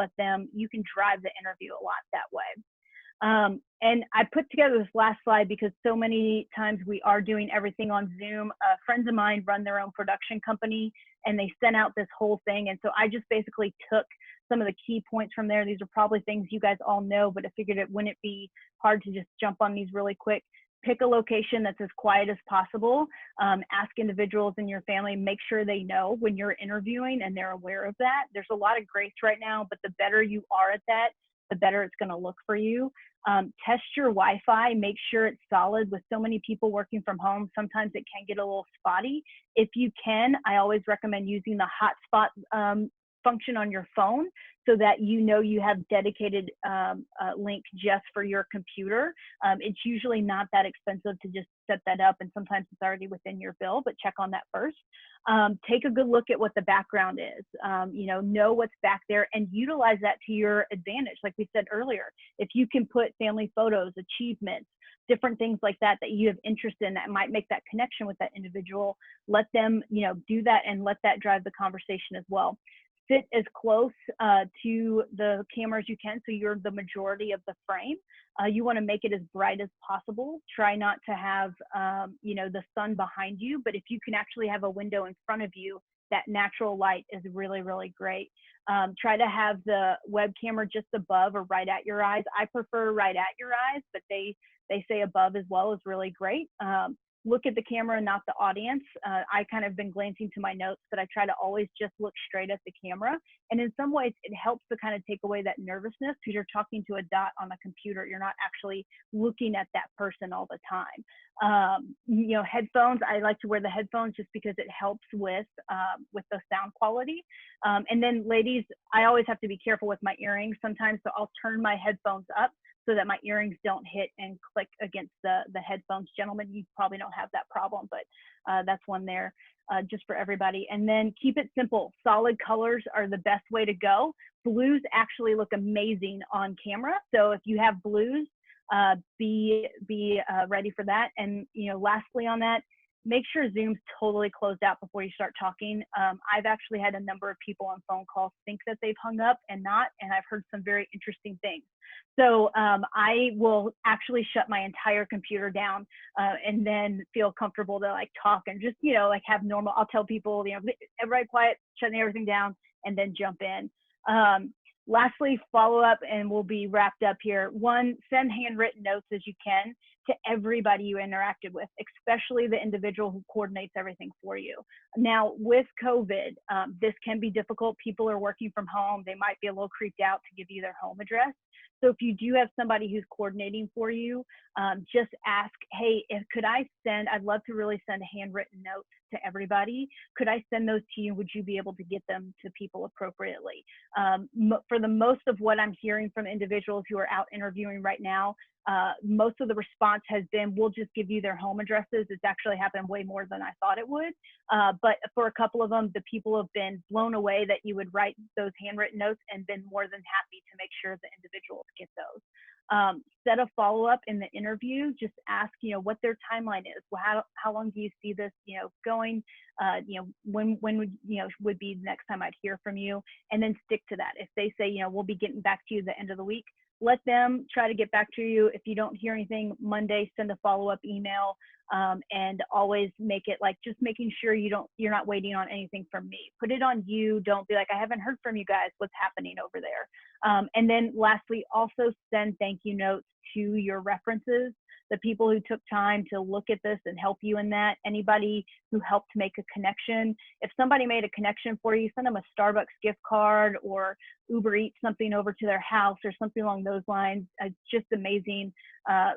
you can drive the interview a lot that way. And I put together this last slide because so many times we are doing everything on Zoom. Friends of mine run their own production company and they sent out this whole thing. And so I just basically took some of the key points from there. These are probably things you guys all know, but I figured it wouldn't be hard to just jump on these really quick. Pick a location that's as quiet as possible. Ask individuals in your family, make sure they know when you're interviewing and they're aware of that. There's a lot of grace right now, but the better you are at that, the better it's going to look for you. Test your Wi-Fi, make sure it's solid. With so many people working from home, sometimes it can get a little spotty. If you can, I always recommend using the hotspot function on your phone so that you have dedicated link just for your computer. It's usually not that expensive to just set that up, and sometimes it's already within your bill, but check on that first. Take a good look at what the background is, know what's back there and utilize that to your advantage. Like we said earlier, if you can put family photos, achievements, different things like that that you have interest in that might make that connection with that individual. Let them, do that and let that drive the conversation as well. Sit as close to the camera as you can so you're the majority of the frame. You want to make it as bright as possible. Try not to have, the sun behind you, but if you can actually have a window in front of you, that natural light is really, really great. Try to have the web camera just above or right at your eyes. I prefer right at your eyes, but they say above as well is really great. Look at the camera, not the audience. I kind of been glancing to my notes, but I try to always just look straight at the camera. And in some ways, it helps to kind of take away that nervousness because you're talking to a dot on a computer. You're not actually looking at that person all the time. Headphones, I like to wear the headphones just because it helps with the sound quality. And then ladies, I always have to be careful with my earrings sometimes. So I'll turn my headphones up so that my earrings don't hit and click against the headphones. Gentlemen, you probably don't have that problem, but that's one there just for everybody. And then keep it simple. Solid colors are the best way to go. Blues actually look amazing on camera. So if you have blues, be ready for that. And, lastly on that, make sure Zoom's totally closed out before you start talking. I've actually had a number of people on phone calls think that they've hung up and not, and I've heard some very interesting things. So I will actually shut my entire computer down and then feel comfortable to talk and just, have normal, I'll tell people, everybody quiet, shutting everything down, and then jump in. Lastly, follow up, and we'll be wrapped up here. One, send handwritten notes as you can to everybody you interacted with, especially the individual who coordinates everything for you. Now, with COVID, this can be difficult. People are working from home. They might be a little creeped out to give you their home address. So if you do have somebody who's coordinating for you, just ask, hey, I'd love to really send handwritten notes to everybody. Could I send those to you? Would you be able to get them to people appropriately? For the most of what I'm hearing from individuals who are out interviewing right now, most of the response has been, we'll just give you their home addresses. It's actually happened way more than I thought it would. But for a couple of them, the people have been blown away that you would write those handwritten notes and been more than happy to make sure the individuals get those. Set a follow-up in the interview. Just ask, what their timeline is. How long do you see this, going? When would be the next time I'd hear from you? And then stick to that. If they say, we'll be getting back to you at the end of the week, let them try to get back to you. If you don't hear anything Monday, send a follow-up email, and always make it just making sure you're not waiting on anything from me. Put it on you. Don't be like, I haven't heard from you guys. What's happening over there? And then lastly, also send thank you notes to your references, the people who took time to look at this and help you in that, anybody who helped make a connection. If somebody made a connection for you, send them a Starbucks gift card or Uber Eats something over to their house or something along those lines. It's just amazing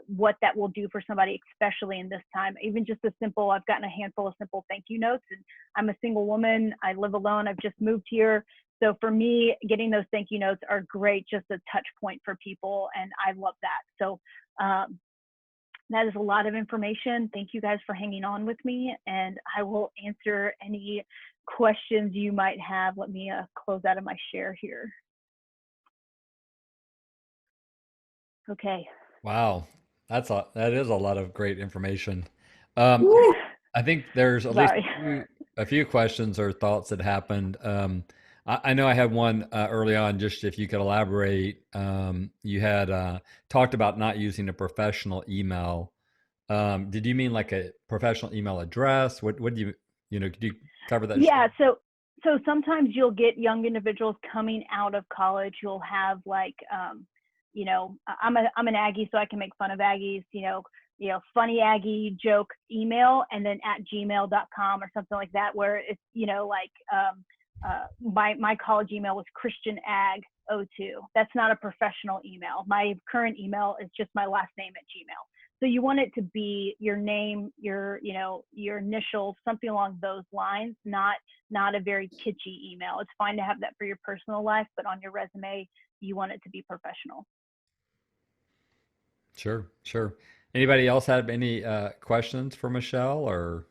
what that will do for somebody, especially in this time. Even just I've gotten a handful of simple thank you notes, and I'm a single woman. I live alone. I've just moved here. So for me, getting those thank you notes are great, just a touch point for people, and I love that. So that is a lot of information. Thank you guys for hanging on with me, and I will answer any questions you might have. Let me close out of my share here. Okay. Wow, that is a lot of great information. I think there's at least a few questions or thoughts that happened. I know I had one early on, just if you could elaborate. You had talked about not using a professional email. Did you mean like a professional email address? What do could you cover that? Yeah, so sometimes you'll get young individuals coming out of college. You'll have I'm an Aggie, so I can make fun of Aggies, funny Aggie joke email, and then @gmail.com or something like that, where it's, my college email was christianag02. That's not a professional email. My current email is just my last name @gmail. So you want it to be your name, your initials, something along those lines, not a very kitschy email. It's fine to have that for your personal life, but on your resume, you want it to be professional. Sure. Anybody else have any questions for Michelle or?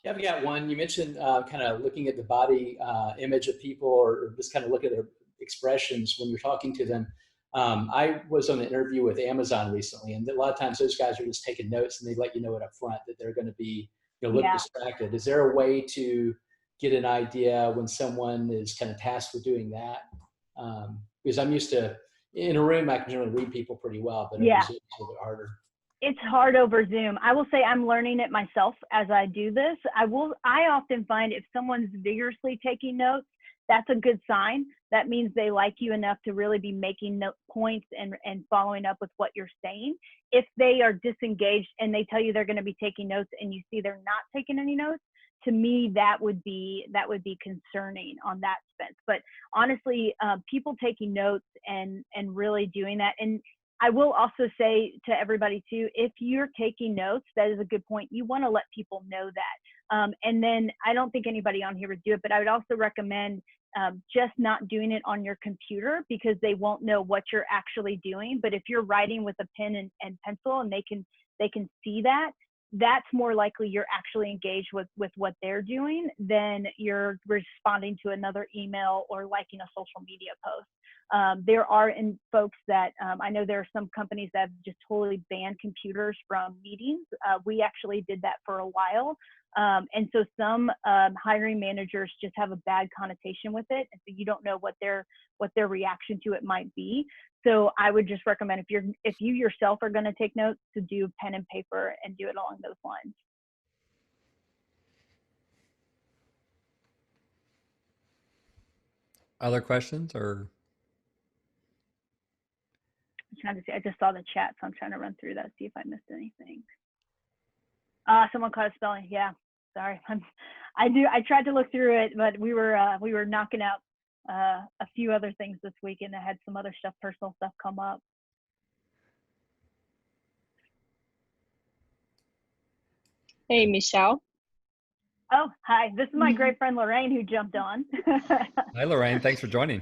Yeah, I've got one. You mentioned kind of looking at the body image of people, or just kind of look at their expressions when you're talking to them. I was on an interview with Amazon recently, and a lot of times those guys are just taking notes, and they let you know it up front that they're going to be, look Yeah. distracted. Is there a way to get an idea when someone is kind of tasked with doing that? Because I'm used to, in a room, I can generally read people pretty well, but Yeah. it's a little bit harder. It's hard over Zoom. I will say I'm learning it myself as I do this. I often find if someone's vigorously taking notes, that's a good sign. That means they like you enough to really be making note points and following up with what you're saying. If they are disengaged and they tell you they're going to be taking notes and you see they're not taking any notes, to me that would be concerning on that sense. But honestly, people taking notes and really doing that. And I will also say to everybody too, if you're taking notes, that is a good point. You want to let people know that. And then I don't think anybody on here would do it, but I would also recommend just not doing it on your computer, because they won't know what you're actually doing. But if you're writing with a pen and pencil and they can see that, that's more likely you're actually engaged with what they're doing than you're responding to another email or liking a social media post. There are folks that I know there are some companies that have just totally banned computers from meetings. We actually did that for a while. And so some hiring managers just have a bad connotation with it. And so you don't know what their reaction to it might be. So I would just recommend if you yourself are going to take notes, to do pen and paper and do it along those lines. Other questions or? I'm trying to see. I just saw the chat, so I'm trying to run through that, see if I missed anything. Someone caught a spelling. Yeah, sorry. I tried to look through it, but we were knocking out a few other things this week, and I had some other stuff, personal stuff, come up. Hey, Michelle. Oh, hi. This is my great friend Lorraine who jumped on. Hi, Lorraine. Thanks for joining.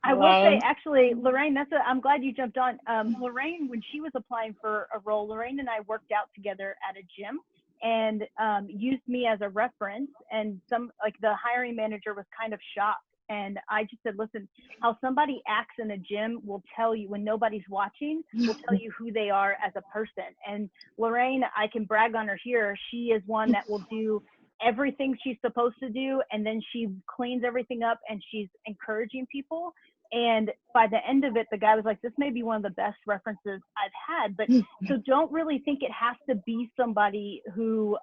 I will say, actually, Lorraine, I'm glad you jumped on. Lorraine, when she was applying for a role, Lorraine and I worked out together at a gym and used me as a reference. And the hiring manager was kind of shocked. And I just said, listen, how somebody acts in a gym will tell you, when nobody's watching, will tell you who they are as a person. And Lorraine, I can brag on her here. She is one that will do everything she's supposed to do, and then she cleans everything up and she's encouraging people. And by the end of it, the guy was like, this may be one of the best references I've had. But so don't really think it has to be somebody who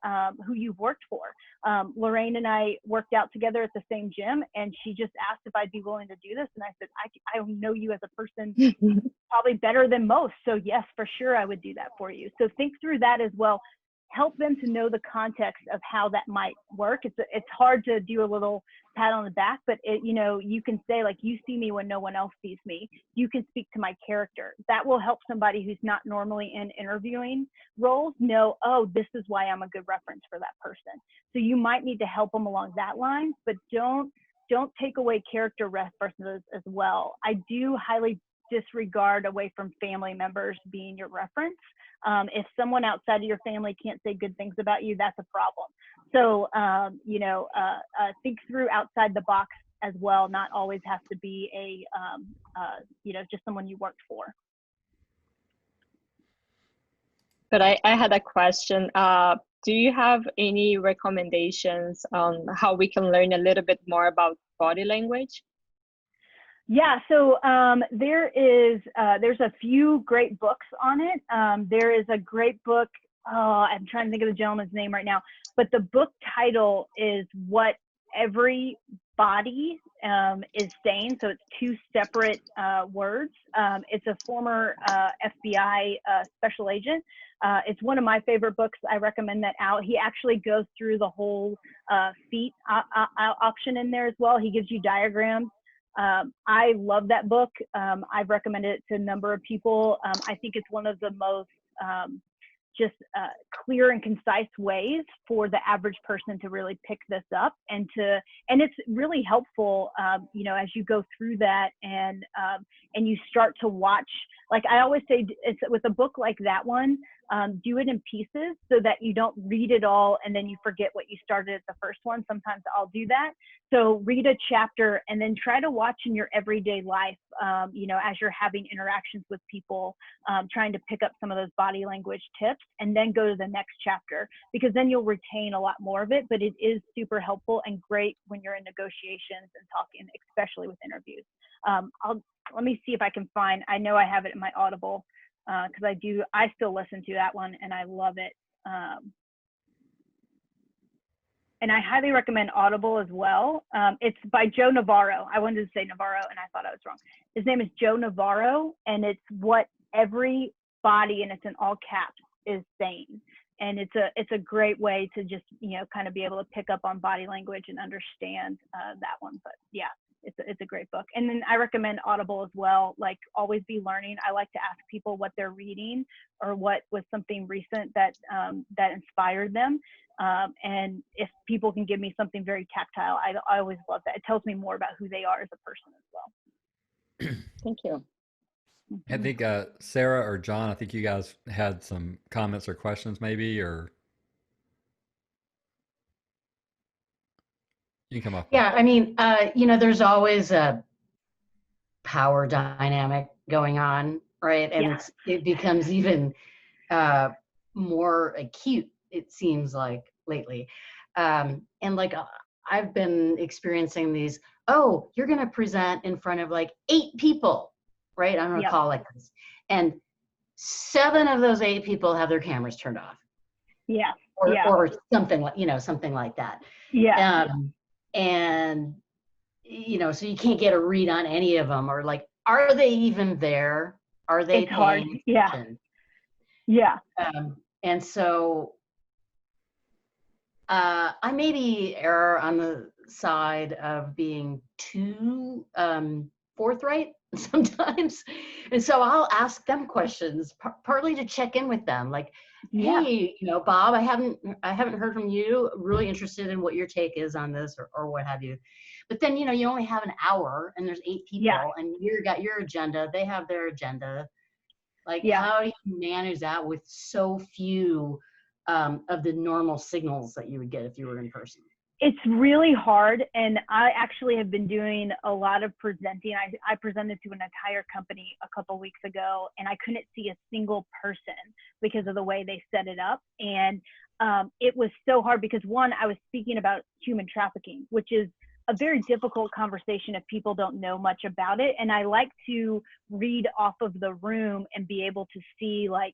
you've worked for. Lorraine and I worked out together at the same gym, and she just asked if I'd be willing to do this. And I said, I know you as a person probably better than most. So yes, for sure, I would do that for you. So think through that as well. Help them to know the context of how that might work. It's hard to do a little pat on the back, but you can say, like, you see me when no one else sees me. You can speak to my character. That will help somebody who's not normally in interviewing roles know, oh, this is why I'm a good reference for that person. So you might need to help them along that line, but don't take away character references as well. I do highly disregard away from family members being your reference. If someone outside of your family can't say good things about you, that's a problem. So, think through outside the box as well. Not always has to be just someone you worked for. But I had a question. Do you have any recommendations on how we can learn a little bit more about body language? Yeah, so there's a few great books on it. There is a great book, I'm trying to think of the gentleman's name right now, but the book title is What Every Body is Saying. So it's two separate words. It's a former FBI special agent. It's one of my favorite books. I recommend that out. He actually goes through the whole feet option in there as well. He gives you diagrams. I love that book. I've recommended it to a number of people. I think it's one of the most clear and concise ways for the average person to really pick this up and it's really helpful, as you go through that and you start to watch. Like I always say, it's with a book like that one, do it in pieces so that you don't read it all and then you forget what you started at the first one. Sometimes I'll do that. So read a chapter and then try to watch in your everyday life, as you're having interactions with people, trying to pick up some of those body language tips, and then go to the next chapter, because then you'll retain a lot more of it. But it is super helpful and great when you're in negotiations and talking, especially with interviews. Let me see if I can find, I know I have it in my Audible, because I still listen to that one and I love it. And I highly recommend Audible as well. It's by Joe Navarro. I wanted to say Navarro and I thought I was wrong. His name is Joe Navarro, and it's what every body, and it's in all caps, is saying. And it's a great way to just, kind of be able to pick up on body language and understand that one. But yeah, it's a great book. And then I recommend Audible as well. Like, always be learning. I like to ask people what they're reading or what was something recent that inspired them. And if people can give me something very tactile, I always love that. It tells me more about who they are as a person as well. Thank you. I think Sarah or John, I think you guys had some comments or questions maybe, or you can come up. Yeah, I mean, there's always a power dynamic going on, right? And it becomes even more acute, it seems like, lately. And like, I've been experiencing these, oh, you're going to present in front of like 8 people, right? I'm on a call like this. And 7 of those 8 people have their cameras turned off. Yeah. Or something like, something like that. Yeah. And, so you can't get a read on any of them, or like, are they even there? Are they It's hard. attention? Yeah. And so I maybe err on the side of being too forthright sometimes. And so I'll ask them questions, partly to check in with them, like, hey, Bob, I haven't heard from you. Really interested in what your take is on this, or what have you. But then, you only have an hour and there's 8 people and you got your agenda, they have their agenda. Like, how do you manage that with so few of the normal signals that you would get if you were in person? It's really hard. And I actually have been doing a lot of presenting. I presented to an entire company a couple weeks ago, and I couldn't see a single person because of the way they set it up. And it was so hard because, one, I was speaking about human trafficking, which is a very difficult conversation if people don't know much about it. And I like to read off of the room and be able to see, like,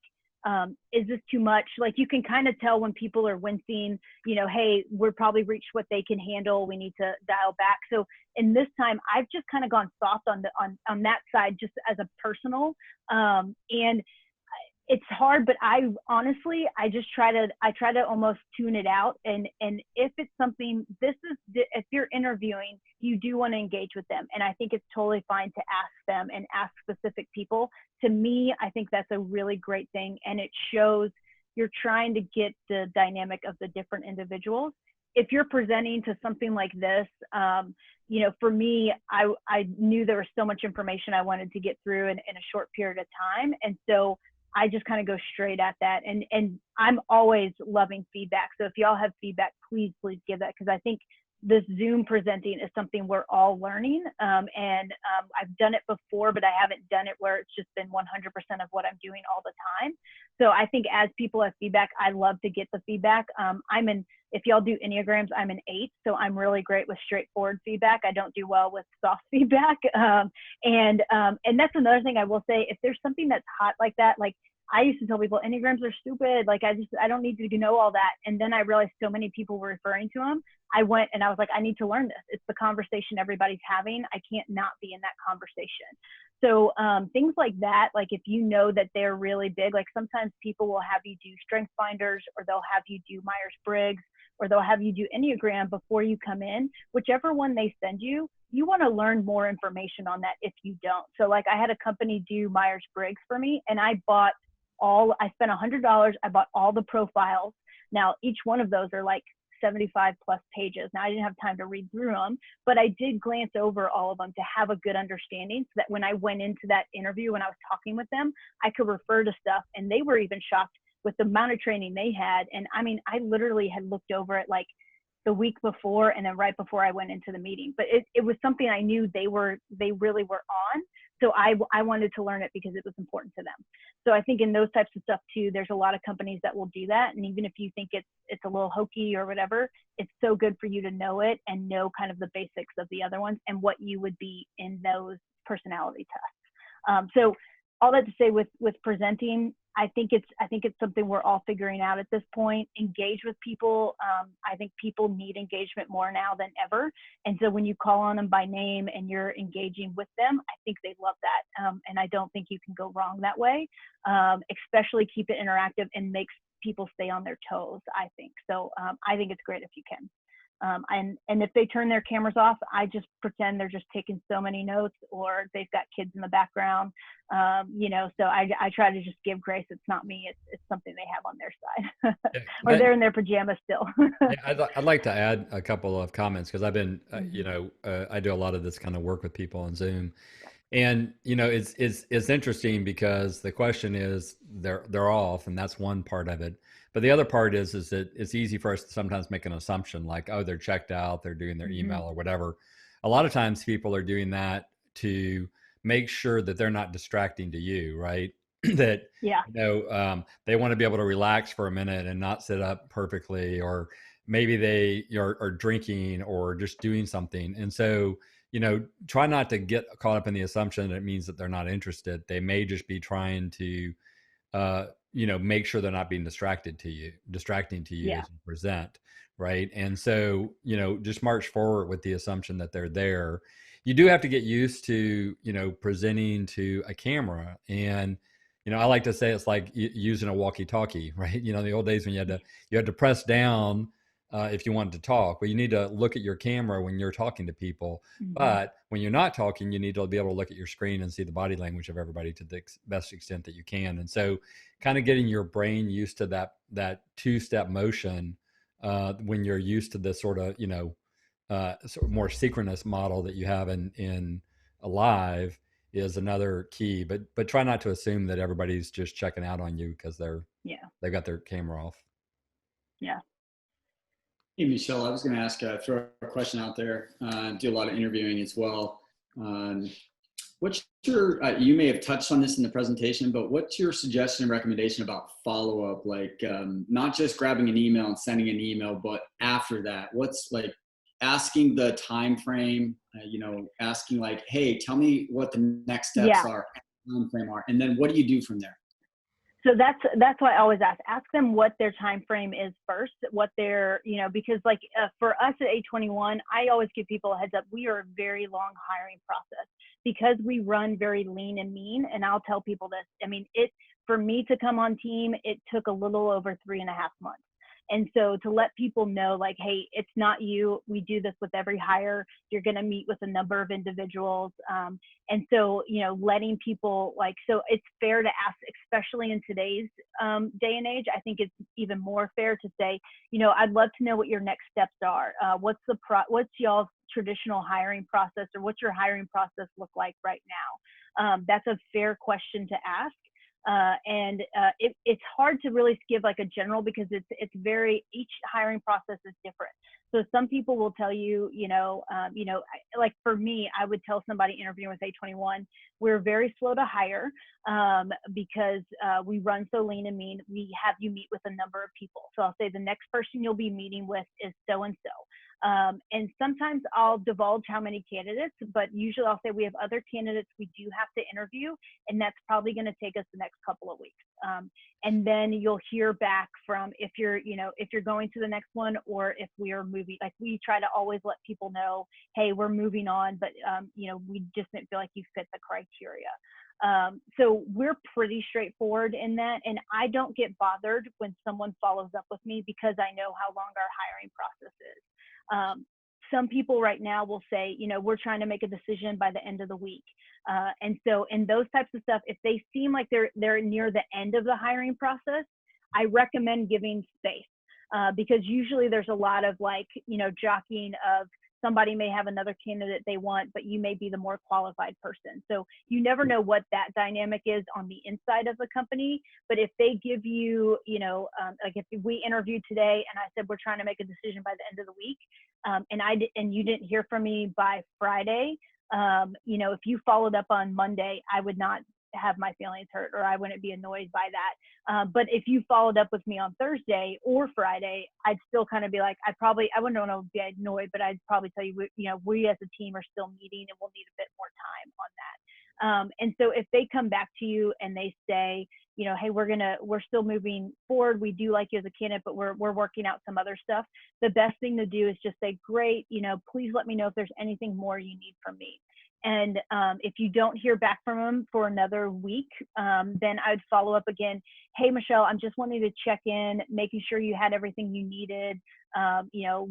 is this too much? Like, you can kind of tell when people are wincing, hey, we're probably reached what they can handle. We need to dial back. So in this time, I've just kind of gone soft on that side, just as a personal, and it's hard, but I try to almost tune it out. And if it's something, if you're interviewing, you do want to engage with them. And I think it's totally fine to ask them and ask specific people. To me, I think that's a really great thing. And it shows you're trying to get the dynamic of the different individuals. If you're presenting to something like this, for me, I knew there was so much information I wanted to get through in a short period of time. And so I just kind of go straight at that. And I'm always loving feedback. So if y'all have feedback, please give that, because I think this Zoom presenting is something we're all learning. And I've done it before, but I haven't done it where it's just been 100% of what I'm doing all the time. So I think as people have feedback, I love to get the feedback. If y'all do Enneagrams, I'm an 8, so I'm really great with straightforward feedback. I don't do well with soft feedback. And that's another thing I will say. If there's something that's hot like that, like, I used to tell people Enneagrams are stupid. Like, I don't need to know all that. And then I realized so many people were referring to them. I went and I was like, I need to learn this. It's the conversation everybody's having. I can't not be in that conversation. So things like that, like, if you know that they're really big, like, sometimes people will have you do strength finders, or they'll have you do Myers-Briggs, or they'll have you do Enneagram before you come in. Whichever one they send you, you want to learn more information on that if you don't. So, like, I had a company do Myers-Briggs for me, and I spent $100. I bought all the profiles. Now, each one of those are like 75 plus pages. Now, I didn't have time to read through them, but I did glance over all of them to have a good understanding, so that when I went into that interview, when I was talking with them, I could refer to stuff. And they were even shocked. with the amount of training they had. And I mean, I literally had looked over it like the week before and then right before I went into the meeting, but it was something I knew they really were on. So I wanted to learn it because it was important to them. So I think in those types of stuff too, there's a lot of companies that will do that. And even if you think it's a little hokey or whatever, it's so good for you to know it and know kind of the basics of the other ones and what you would be in those personality tests. So all that to say with presenting, I think it's something we're all figuring out at this point. Engage with people. I think people need engagement more now than ever. And so when you call on them by name and you're engaging with them, I think they love that. And I don't think you can go wrong that way. Especially keep it interactive and makes people stay on their toes, I think. So I think it's great if you can. And if they turn their cameras off, I just pretend they're just taking so many notes, or they've got kids in the background, so I try to just give grace. It's not me, it's something they have on their side. Or they're in their pajamas still. Yeah, I'd like to add a couple of comments, because I've been, I do a lot of this kind of work with people on Zoom. And, it's interesting because the question is they're off, and that's one part of it. But the other part is that it's easy for us to sometimes make an assumption like, oh, they're checked out, they're doing their email or whatever. A lot of times people are doing that to make sure that they're not distracting to you, right? That, they want to be able to relax for a minute and not sit up perfectly, or maybe they are drinking or just doing something. And so, try not to get caught up in the assumption that it means that they're not interested. They may just be trying to, make sure they're not being distracting to you as you present. Right. And so, just march forward with the assumption that they're there. You do have to get used to, presenting to a camera. And, I like to say it's like using a walkie-talkie, right? In the old days when you had to press down if you wanted to talk. Well, you need to look at your camera when you're talking to people. But when you're not talking, you need to be able to look at your screen and see the body language of everybody to the best extent that you can. And so kind of getting your brain used to that two-step motion when you're used to this sort of, sort of more synchronous model that you have in a live is another key. But try not to assume that everybody's just checking out on you because they've got their camera off. Yeah. Hey, Michelle, I was going to ask, throw a question out there. Do a lot of interviewing as well. What's your, you may have touched on this in the presentation, but what's your suggestion and recommendation about follow-up? Like not just grabbing an email and sending an email, but after that, what's like asking the time frame, asking like, hey, tell me what the next steps are, time frame are, and then what do you do from there? So that's why I always ask them what their time frame is first, what their, because like for us at A21, I always give people a heads up. We are a very long hiring process because we run very lean and mean. And I'll tell people this. I mean, for me to come on team, it took a little over 3.5 months. And so to let people know, like, hey, it's not you. We do this with every hire. You're going to meet with a number of individuals. And so, letting people so it's fair to ask, especially in today's day and age. I think it's even more fair to say, I'd love to know what your next steps are. What's y'all's traditional hiring process, or what's your hiring process look like right now? That's a fair question to ask. It's hard to really give like a general, because each hiring process is different. So some people will tell you, like for me, I would tell somebody interviewing with A21, we're very slow to hire because we run so lean and mean. We have you meet with a number of people. So I'll say the next person you'll be meeting with is so-and-so. And sometimes I'll divulge how many candidates, but usually I'll say we have other candidates we do have to interview, and that's probably going to take us the next couple of weeks. And then you'll hear back from if you're going to the next one, or if we are moving. Like we try to always let people know, hey, we're moving on, but we just didn't feel like you fit the criteria. So we're pretty straightforward in that, and I don't get bothered when someone follows up with me because I know how long our hiring process is. Some people right now will say, we're trying to make a decision by the end of the week. And so in those types of stuff, if they seem like they're near the end of the hiring process, I recommend giving space because usually there's a lot of jockeying of somebody may have another candidate they want, but you may be the more qualified person. So you never know what that dynamic is on the inside of the company. But if they give you, like if we interviewed today and I said, we're trying to make a decision by the end of the week, and you didn't hear from me by Friday, if you followed up on Monday, I would not have my feelings hurt, or I wouldn't be annoyed by that. But if you followed up with me on Thursday or Friday, I'd still kind of be like, I wouldn't want to be annoyed, but I'd probably tell you, we as a team are still meeting and we'll need a bit more time on that. And so if they come back to you and they say, hey, we're still moving forward. We do like you as a candidate, but we're working out some other stuff. The best thing to do is just say, great, please let me know if there's anything more you need from me. And if you don't hear back from them for another week, then I'd follow up again. Hey, Michelle, I'm just wanting to check in, making sure you had everything you needed.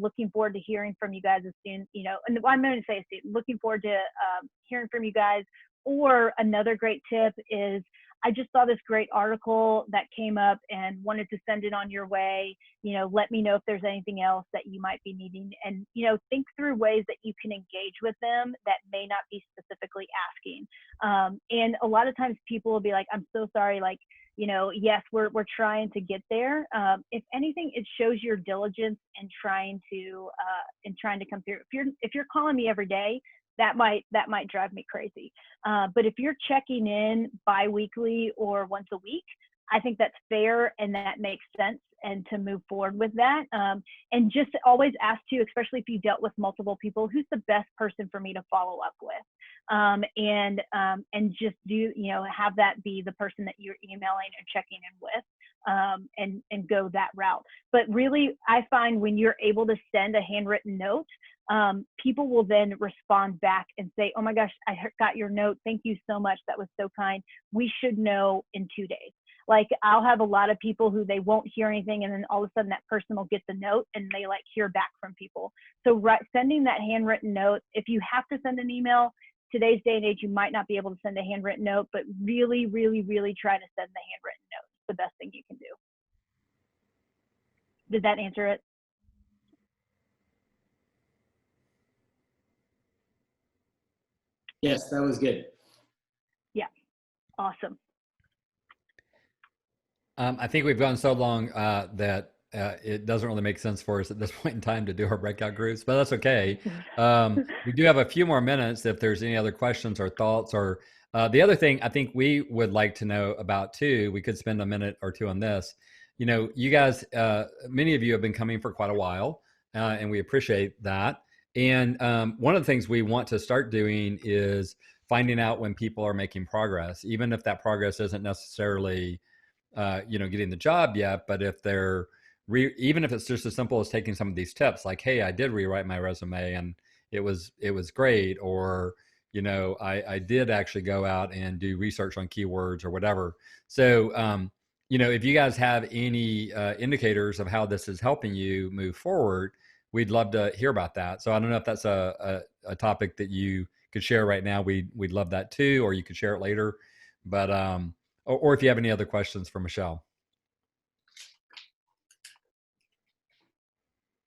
Looking forward to hearing from you guys as soon, and I'm going to say looking forward to hearing from you guys. Or another great tip is, I just saw this great article that came up and wanted to send it on your way. Let me know if there's anything else that you might be needing. And, think through ways that you can engage with them that may not be specifically asking. And a lot of times people will be like, I'm so sorry. Like, yes, we're trying to get there. If anything, it shows your diligence in trying to come through. If you're calling me every day, that might drive me crazy. But if you're checking in bi-weekly or once a week, I think that's fair and that makes sense, and to move forward with that. And just always ask too, especially if you dealt with multiple people, who's the best person for me to follow up with? And just have that be the person that you're emailing or checking in with, and go that route. But really, I find when you're able to send a handwritten note, people will then respond back and say, oh my gosh, I got your note. Thank you so much. That was so kind. We should know in 2 days. Like, I'll have a lot of people who they won't hear anything, and then all of a sudden that person will get the note and they hear back from people. So sending that handwritten note, if you have to send an email, today's day and age, you might not be able to send a handwritten note, but really, really, really try to send the handwritten note. It's the best thing you can do. Did that answer it? Yes, that was good. Yeah, awesome. I think we've gone so long that it doesn't really make sense for us at this point in time to do our breakout groups, but that's okay. We do have a few more minutes if there's any other questions or thoughts. Or the other thing I think we would like to know about too, we could spend a minute or two on this. You guys, many of you have been coming for quite a while, and we appreciate that. And one of the things we want to start doing is finding out when people are making progress, even if that progress isn't necessarily getting the job yet, but if they're even if it's just as simple as taking some of these tips, like, hey, I did rewrite my resume and it was great, or I did actually go out and do research on keywords or whatever. So if you guys have any indicators of how this is helping you move forward, we'd love to hear about that. So I don't know if that's a topic that you could share right now. We'd love that too, or you could share it later. But or if you have any other questions for Michelle.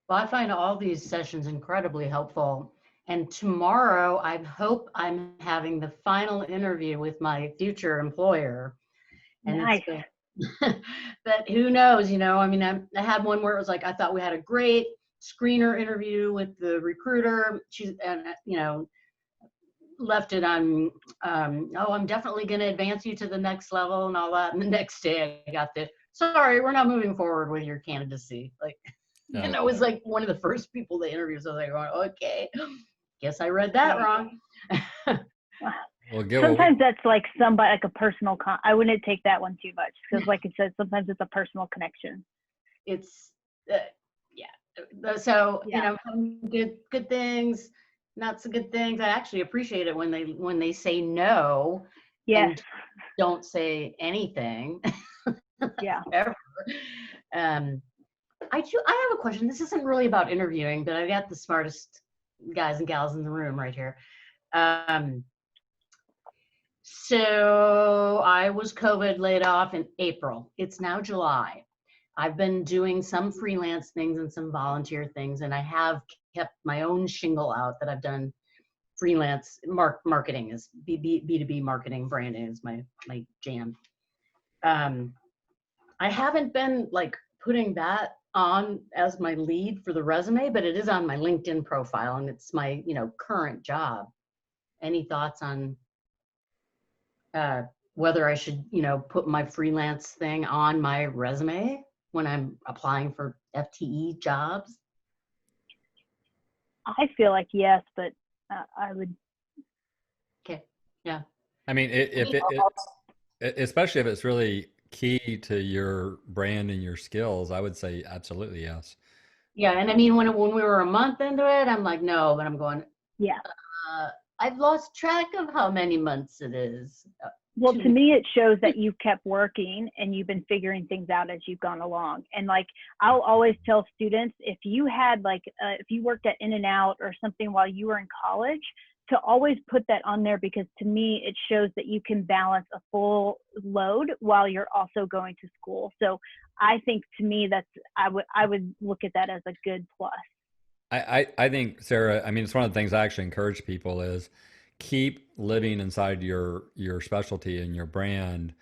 Well, I find all these sessions incredibly helpful. And tomorrow, I hope I'm having the final interview with my future employer. And nice. But who knows, I had one where it was like, I thought we had a great screener interview with the recruiter. Left it on, I'm definitely going to advance you to the next level and all that. And the next day I got this, sorry, we're not moving forward with your candidacy. And I was like one of the first people they interviewed. So I was like, okay, guess I read that wrong. Well, sometimes that's like somebody, like a personal, I wouldn't take that one too much, because like it said, sometimes it's a personal connection. It's, So, good things, not so good things. I actually appreciate it when they say no. Yes. And don't say anything. Yeah. Ever. I have a question. This isn't really about interviewing, but I got the smartest guys and gals in the room right here. So I was COVID laid off in April. It's now July. I've been doing some freelance things and some volunteer things, and I have kept my own shingle out that I've done freelance marketing is B2B marketing, branding is my jam. I haven't been like putting that on as my lead for the resume, but it is on my LinkedIn profile and it's my, current job. Any thoughts on whether I should, put my freelance thing on my resume when I'm applying for FTE jobs? I feel like yes, but I would. Okay. Yeah. I mean, especially if it's really key to your brand and your skills, I would say absolutely yes. Yeah, and I mean, when we were a month into it, I'm like, no, but I'm going, Yeah. I've lost track of how many months it is. Well, to me, it shows that you've kept working and you've been figuring things out as you've gone along. And like, I'll always tell students, if you had like, if you worked at In-N-Out or something while you were in college, to always put that on there, because to me, it shows that you can balance a full load while you're also going to school. So I think to me, I would look at that as a good plus. I think, Sarah, I mean, it's one of the things I actually encourage people is keep living inside your specialty and your brand,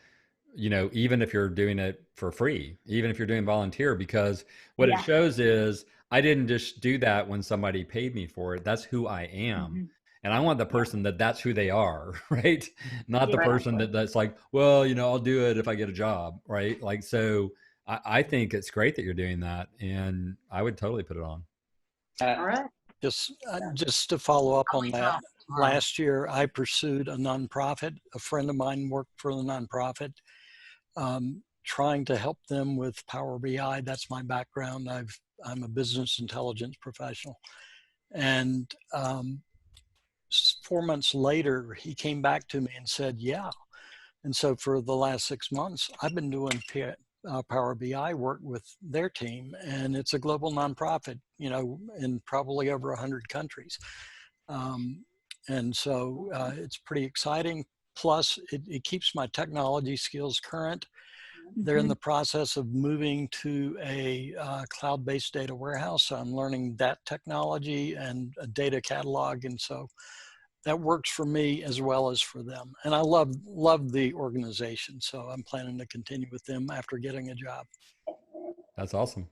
even if you're doing it for free, even if you're doing volunteer, because what it shows is I didn't just do that when somebody paid me for it. That's who I am. Mm-hmm. And I want the person that's who they are, right? Not the person that's like, well, I'll do it if I get a job, right? Like, so I think it's great that you're doing that, and I would totally put it on. All right. Just to follow up on that, last year I pursued a nonprofit. A friend of mine worked for the nonprofit, trying to help them with Power BI. That's my background. I'm a business intelligence professional. And 4 months later, he came back to me and said, yeah. And so for the last 6 months, I've been doing Power BI work with their team, and it's a global nonprofit, in probably over 100 countries. And so it's pretty exciting. Plus, it keeps my technology skills current. They're in the process of moving to a cloud-based data warehouse. So I'm learning that technology and a data catalog. And so that works for me as well as for them. And I love the organization. So I'm planning to continue with them after getting a job. That's awesome.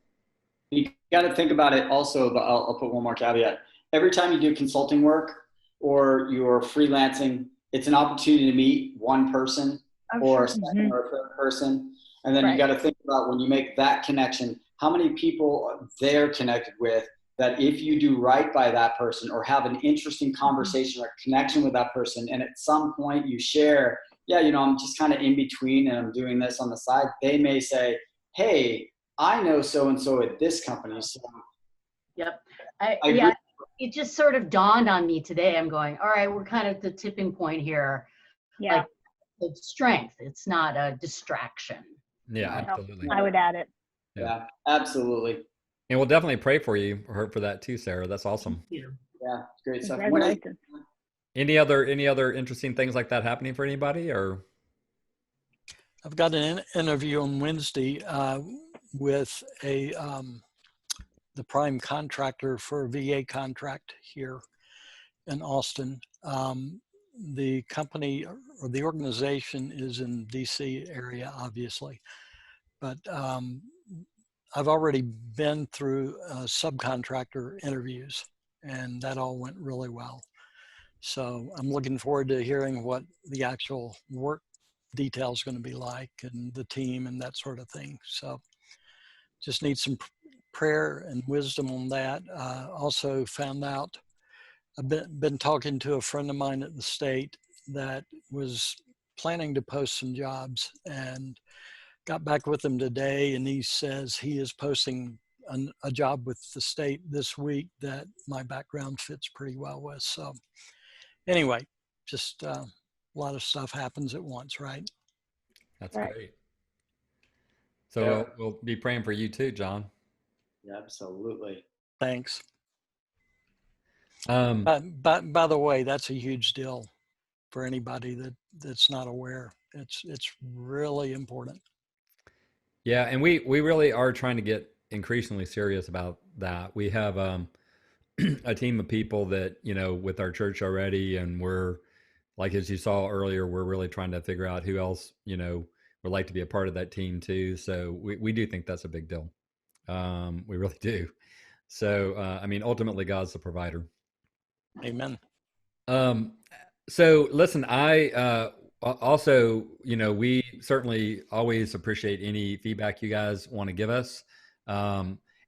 You got to think about it also, but I'll put one more caveat. Every time you do consulting work or you're freelancing, it's an opportunity to meet one person or a second or a third person. And then you got to think about, when you make that connection, how many people they're connected with, that if you do right by that person or have an interesting conversation or connection with that person, and at some point you share, I'm just kind of in between and I'm doing this on the side, they may say, hey, I know so-and-so at this company. So yep. It just sort of dawned on me today. I'm going, all right, we're kind of at the tipping point here. Yeah. Like, the strength, it's not a distraction. Yeah, absolutely. I would add it. Yeah, absolutely. And we'll definitely pray for you for that too, Sarah. That's awesome. Yeah, great stuff. Any other interesting things like that happening for anybody? Or I've got an interview on Wednesday with the prime contractor for a VA contract here in Austin. The company or the organization is in DC area, obviously, but I've already been through subcontractor interviews, and that all went really well. So I'm looking forward to hearing what the actual work detail is going to be like, and the team and that sort of thing. So just need some prayer and wisdom on that. Also found out, I've been talking to a friend of mine at the state that was planning to post some jobs, and got back with him today, and he says he is posting a job with the state this week that my background fits pretty well with. So anyway, just a lot of stuff happens at once, right? That's great. So we'll be praying for you too, John. Yeah, absolutely. Thanks. By the way, that's a huge deal for anybody that's not aware. It's really important. Yeah, and we really are trying to get increasingly serious about that. We have a team of people that, with our church already, and we're, like, as you saw earlier, we're really trying to figure out who else, would like to be a part of that team too. So we do think that's a big deal. We really do. So, I mean, ultimately God's the provider. Amen. So listen, I also, we certainly always appreciate any feedback you guys want to give us.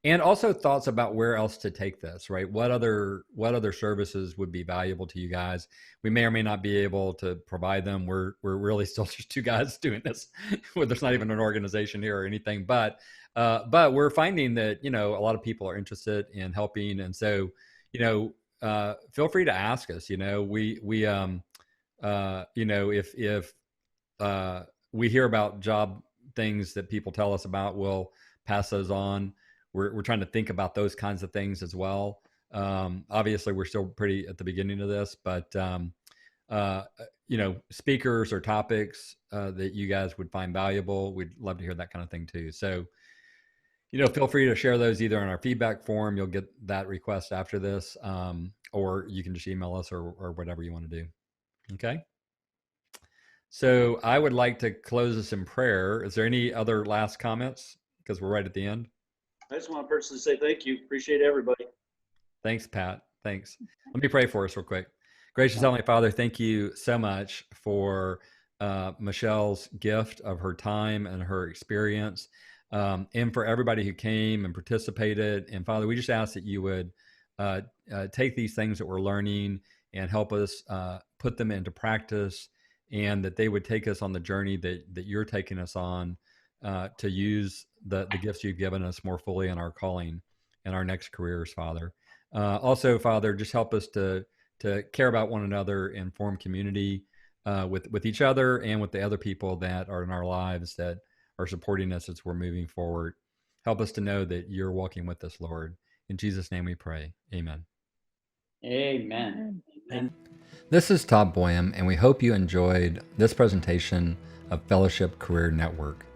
And also thoughts about where else to take this, right? What other services would be valuable to you guys? We may or may not be able to provide them. We're really still just two guys doing this. Where there's not even an organization here or anything, but we're finding that, a lot of people are interested in helping. And so, feel free to ask us, if we hear about job things that people tell us about, we'll pass those on. We're trying to think about those kinds of things as well. Obviously, we're still pretty at the beginning of this, but speakers or topics that you guys would find valuable, we'd love to hear that kind of thing too. So, feel free to share those either in our feedback form. You'll get that request after this, or you can just email us or whatever you want to do. Okay. So I would like to close this in prayer. Is there any other last comments? Because we're right at the end. I just want to personally say thank you. Appreciate everybody. Thanks, Pat. Thanks. Let me pray for us real quick. Gracious Heavenly Father, thank you so much for Michelle's gift of her time and her experience, and for everybody who came and participated. And Father, we just ask that you would take these things that we're learning and help us put them into practice, and that they would take us on the journey that you're taking us on, to use the gifts you've given us more fully in our calling and our next careers, Father. Also, Father, just help us to care about one another and form community with each other and with the other people that are in our lives that are supporting us as we're moving forward. Help us to know that you're walking with us, Lord. In Jesus' name we pray. Amen. Amen. And This is Todd Boyum, and we hope you enjoyed this presentation of Fellowship Career Network.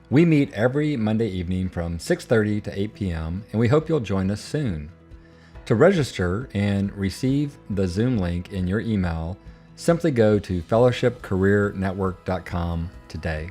We meet every Monday evening from 6:30 to 8 p.m., and we hope you'll join us soon. To register and receive the Zoom link in your email, simply go to fellowshipcareernetwork.com today.